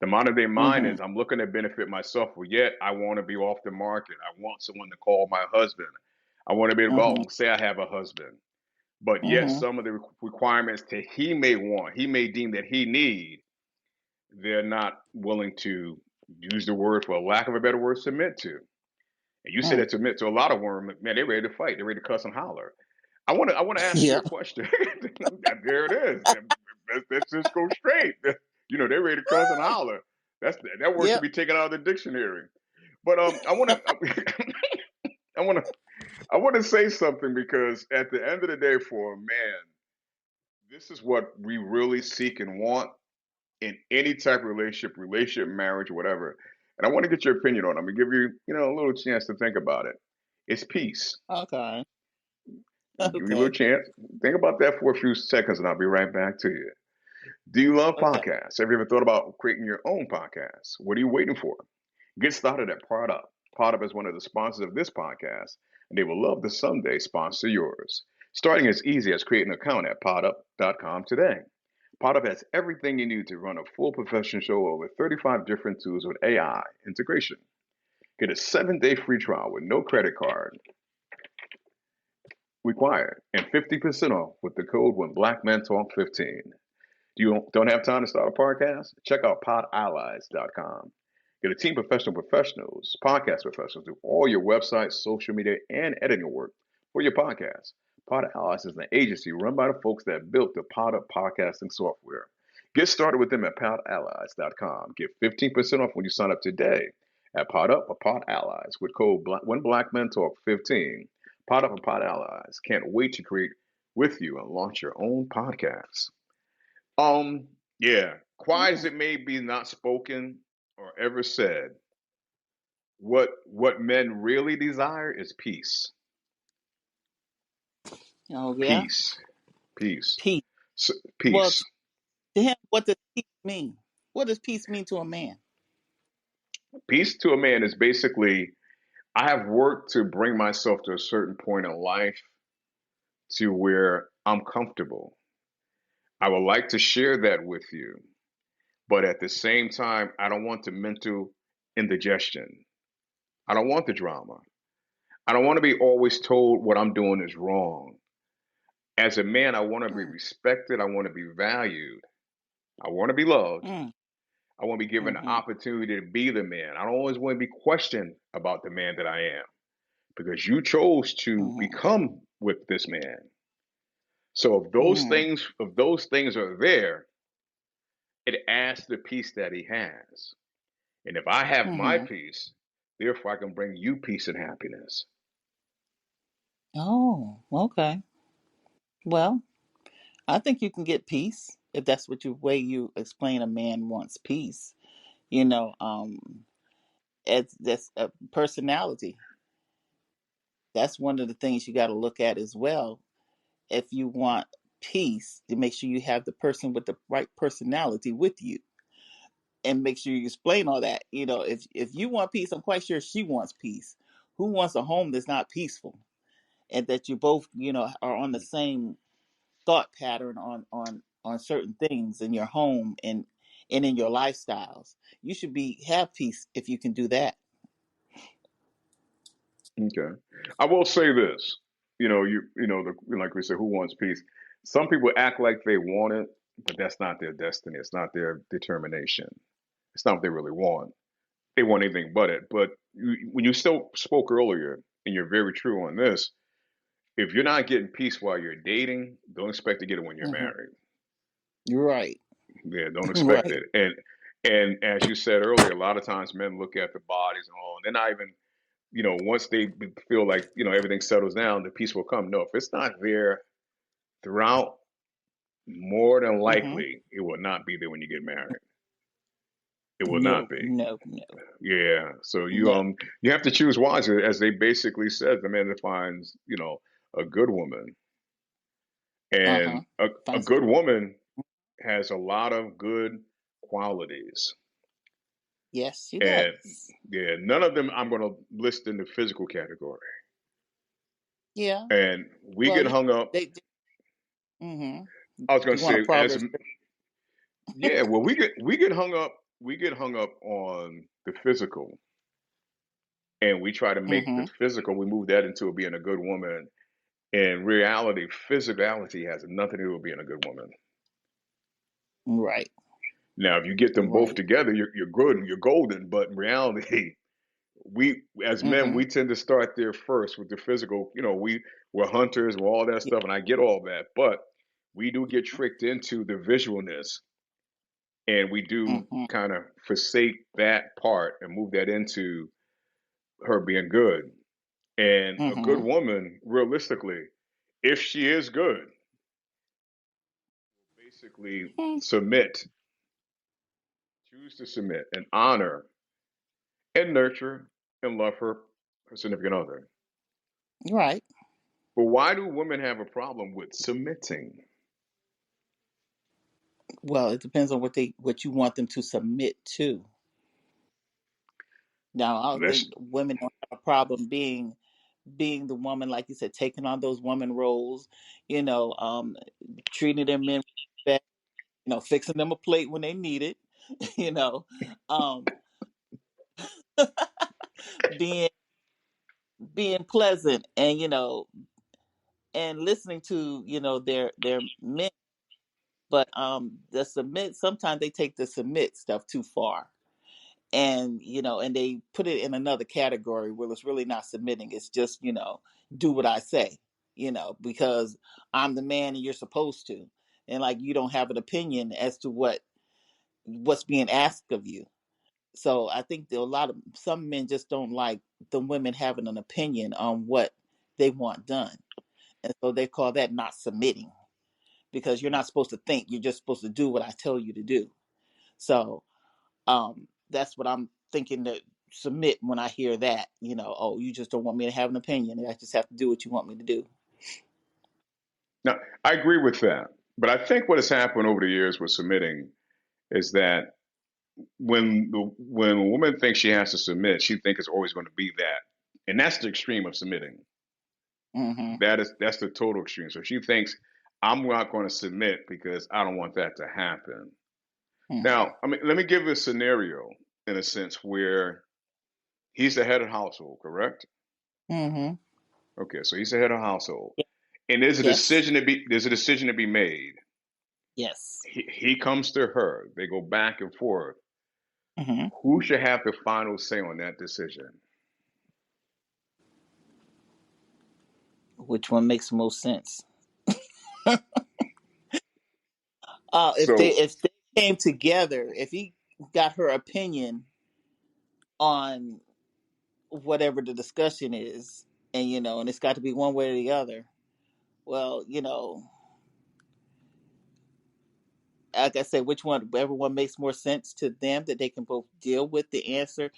The modern day mind Mm-hmm. is I'm looking to benefit myself, but yet I want to be off the market. I want someone to call my husband. I want to be able to go out Mm-hmm. and say I have a husband. But yet Mm-hmm. some of the requirements that he may want, he may deem that he need, they're not willing to use the word, for lack of a better word, submit to. And you say Mm. that submit to a lot of women, man, they're ready to fight. They're ready to cuss and holler. I want to ask you Yeah. a question. There it is. Let's just go straight. They're ready to cuss and holler. That word should Yep. be taken out of the dictionary. But I want to I want to I want to say something because at the end of the day, for a man, this is what we really seek and want in any type of relationship, marriage, whatever. And I want to get your opinion on it. I'm gonna give you, a little chance to think about it. It's peace. Okay. Give you a little Okay. chance. Think about that for a few seconds, and I'll be right back to you. Do you love Okay. podcasts? Have you ever thought about creating your own podcast? What are you waiting for? Get started at Pod Up. Pod Up is one of the sponsors of this podcast, and they will love to someday sponsor yours. Starting as easy as creating an account at podup.com today. PodUp has everything you need to run a full professional show over 35 different tools with AI integration. Get a 7-day free trial with no credit card required and 50% off with the code when Black Men Talk 15. Don't have time to start a podcast? Check out podallies.com. Get a team of professionals, podcast professionals, do all your website, social media, and editing work for your podcast. Pod Allies is an agency run by the folks that built the Pod Up podcasting software. Get started with them at podallies.com. Get 15% off when you sign up today at Pod Up or Pod Allies with code When Black Men Talk 15. Pod Up and Pod Allies can't wait to create with you and launch your own podcast. Um, yeah, quiet as Mm. it may be, not spoken or ever said, what men really desire is peace. Oh yeah. Peace. Peace. Peace. So, Well, peace. to him, what does peace mean? What does peace mean to a man? Peace to a man is basically I have worked to bring myself to a certain point in life to where I'm comfortable. I would like to share that with you, but at the same time, I don't want the mental indigestion. I don't want the drama. I don't want to be always told what I'm doing is wrong. As a man, I want to be Mm. respected. I want to be valued. I want to be loved. Mm. I want to be given the Mm-hmm. opportunity to be the man. I don't always want to be questioned about the man that I am because you chose to Mm-hmm. become with this man. So Mm-hmm. if those things are there, it adds to the peace that he has. And if I have my Mm-hmm. peace, therefore I can bring you peace and happiness. Oh, okay. Well, I think you can get peace if that's what you way you explain a man wants peace. You know, it's that's a personality. That's one of the things you got to look at as well. If you want peace, to make sure you have the person with the right personality with you, and make sure you explain all that. You know, if you want peace, I'm quite sure she wants peace. Who wants a home that's not peaceful, and that you both, are on the same thought pattern on certain things in your home and in your lifestyles. You should be have peace if you can do that. Okay. I will say this. Like we said, who wants peace? Some people act like they want it, but that's not their destiny. It's not their determination. It's not what they really want. They want anything but it. But when you still spoke earlier, and you're very true on this, if you're not getting peace while you're dating, don't expect to get it when you're Hmm. married. You're right. Yeah, don't expect Right. it. And as you said earlier, a lot of times men look at the bodies and all, and they're not even, once they feel like, everything settles down, the peace will come. No, if it's not there throughout, more than Hmm. likely it will not be there when you get married. It will not No, be. no, no, Yeah. So you no. you have to choose wisely, as they basically said, the man that finds, a good woman. Uh-huh. And a Find good woman has a lot of good qualities. Yes, she And does. yeah, none of them I'm going to list in the physical category. Yeah. And we Well, get hung up. they hmm I was going you to want a say, as Proverbs. yeah, well, we get hung up on the physical, and we try to make the Hmm. physical. We move that into being a good woman. In reality, physicality has nothing to do with being a good woman. Right. Now, if you get them both Right. together, you're good and you're golden. But in reality, we as men, Hmm. we tend to start there first with the physical. We're hunters, we're all that Yeah. stuff, and I get all that, but we do get tricked into the visualness, and we do Hmm. kind of forsake that part and move that into her being good. And a good Hmm. woman, realistically, if she is good, basically submit, choose to submit, and honor and nurture and love her significant other. Right. But why do women have a problem with submitting? Well, it depends on what you want them to submit to. Now, I don't Let's think women don't have a problem being the woman, like you said, taking on those woman roles, you know, treating their men with respect, fixing them a plate when they need it, you know, um, being being pleasant and and listening to their men. But the submit sometimes they take the submit stuff too far, and and they put it in another category where it's really not submitting. It's just do what I say, because I'm the man and you're supposed to, and like you don't have an opinion as to what's being asked of you. So I think there are a lot of some men just don't like the women having an opinion on what they want done, and so they call that not submitting, because you're not supposed to think, you're just supposed to do what I tell you to do. So that's what I'm thinking, to submit when I hear that. Oh, you just don't want me to have an opinion. I just have to do what you want me to do. Now, I agree with that, but I think what has happened over the years with submitting is that when a woman thinks she has to submit, she thinks it's always going to be that, and that's the extreme of submitting. Mm-hmm. That's the total extreme. So she thinks I'm not going to submit because I don't want that to happen. Mm-hmm. Now, I mean, let me give you a scenario in a sense where he's the head of household, correct? Mm-hmm. Okay, so he's the head of household, and Yes. there's a decision to be made. Yes. He comes to her. They go back and forth. Mm-hmm. Who should have the final say on that decision? Which one makes the most sense? So, If they came together, if he got her opinion on whatever the discussion is, and and it's got to be one way or the other. Well, like I said, whichever one makes more sense to them that they can both deal with the answer.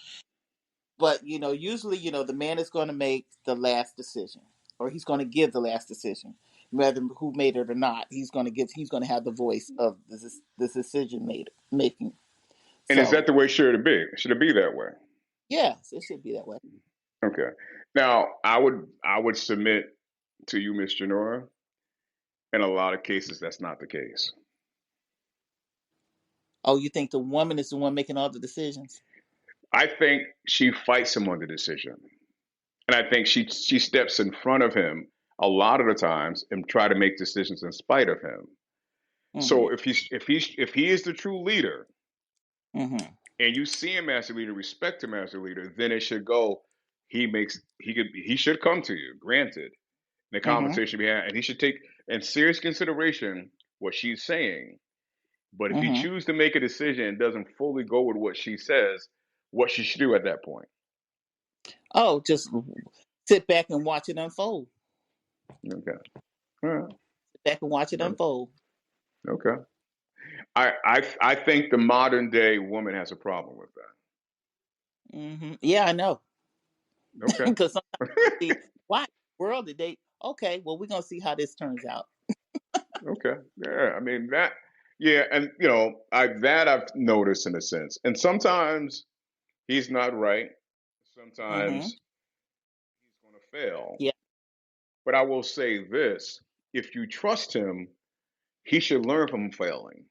But usually, the man is going to make the last decision, or he's going to give the last decision, whether who made it or not. He's going to have the voice of this decision making. And is that So the way should it be? Should it be that way? yes, it should be that way. Okay. Now, I would submit to you, Miss Jenora, in a lot of cases that's not the case. Oh, you think the woman is the one making all the decisions? I think she fights him on the decision. And I think she steps in front of him a lot of the times and try to make decisions in spite of him. Mm-hmm. So if he is the true leader Mm-hmm. and you see him as a leader, respect him as a leader, then it should go. He should come to you, granted, in the Mm-hmm. conversation we had, and he should take in serious consideration what she's saying. But if he Mm-hmm. chooses to make a decision and doesn't fully go with what she says, what she should do at that point? Oh, just sit back and watch it unfold. Okay. All right. Sit back and watch it unfold. Okay. I think the modern day woman has a problem with Yeah, I know. that. Okay. Because sometimes see why in the world did they? Okay, well, we're gonna see how this turns out. Okay. Yeah. I mean that. Yeah, and I've noticed in a sense, and sometimes he's not right. Mm-hmm. Sometimes he's going to fail. Yeah. But I will say this: if you trust him, he should learn from failing.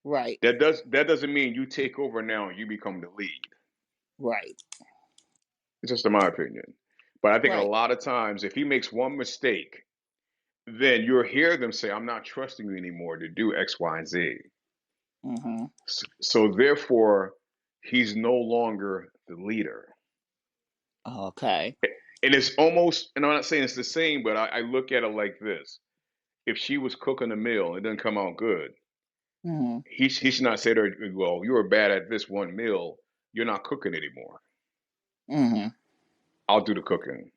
Right. That doesn't mean you take over now and you become the lead. Right. It's just in my opinion. But I think a Right. lot of times, if he makes one mistake, then you'll hear them say, "I'm not trusting you anymore to do X, Y, and Z." Mm-hmm. So therefore, he's no longer the leader. Okay. And it's almost, and I'm not saying it's the same, but I look at it like this: if she was cooking a meal and it doesn't come out good, Mm-hmm. he should not say to her, "Well, you were bad at this one meal. You're not cooking anymore. Mm-hmm. I'll do the cooking."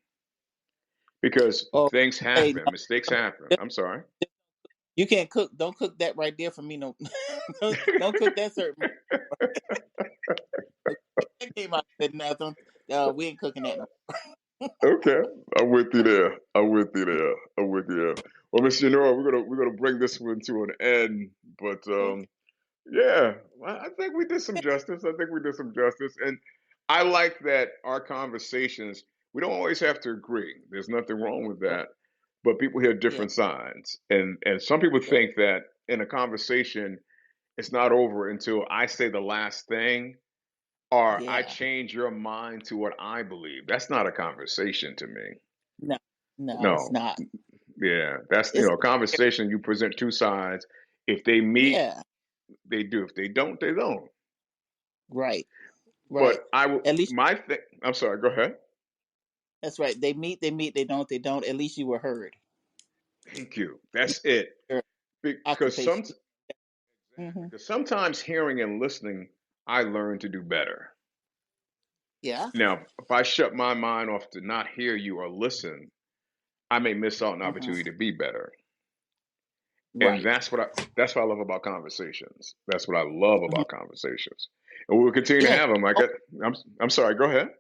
Because Oh, things hey, happen, mistakes happen. no, I'm sorry. you can't cook. Don't cook that right there for me. No, don't cook that certain. That came out said nothing. We ain't cooking that no. Okay, I'm with you there. I'm with you there. I'm with you there. Well, Mr. Jenora, we're gonna bring this one to an end, but Okay. yeah, I think we did some justice. I think we did some justice, and I like that our conversations. We don't always have to agree. There's nothing wrong with Right. that, but people hear Yeah. different sides, and some people Yeah. think that in a conversation, it's not over until I say the last thing or I Yeah. change your mind to what I believe. That's not a conversation to me. No. No, it's No, not. yeah, that's It's a conversation. You present two sides. If they meet, yeah. they do. If they don't, they don't. Right. But Right. I will. At least My thing. I'm sorry. Go ahead. that's right. They meet. They meet. They don't. They don't. At least you were heard. Thank you. That's it. Your Because some occupation. exactly Hmm. because sometimes hearing and listening, I learn to do better. Yeah. Now, if I shut my mind off to not hear you or listen, I may miss out an Hmm. opportunity to be better. And Right. that's what I love about conversations. That's what I love Hmm. about conversations. And we'll continue to Yeah. have them. Oh, I'm sorry. Go ahead.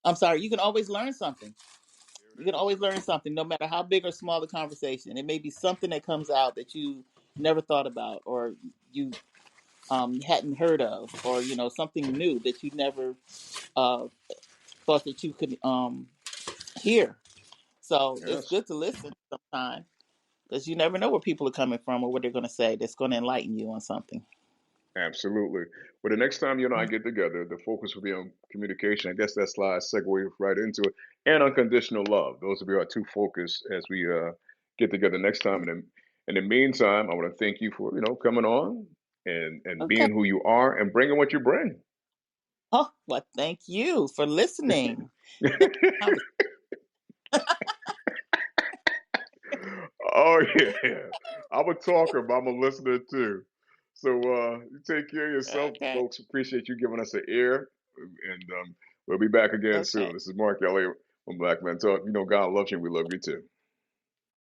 I'm sorry. You can always learn something. You There can it is. always learn something, no matter how big or small the conversation. It may be something that comes out that you never thought about, or you hadn't heard of, or something new that you never uh, thought that you could hear. So it's Yes, good to listen sometimes because you never know where people are coming from or what they're going to say. That's going to enlighten you on something. absolutely. Well, the next time you and I Mhm. get together, the focus will be on communication. I guess that slide segue right into it, and unconditional love. Those will be our two focus as we get together next time. And in the meantime, I want to thank you for coming on and Okay. being who you are and bringing what you bring. Oh, well, thank you for listening. Oh yeah, I'm a talker, but I'm a listener too. So you take care of yourself, Okay. folks. Appreciate you giving us an ear, and we'll be back again Okay. soon. This is Mark Elliott When Black Men Talk. You know, God loves you and we love you too.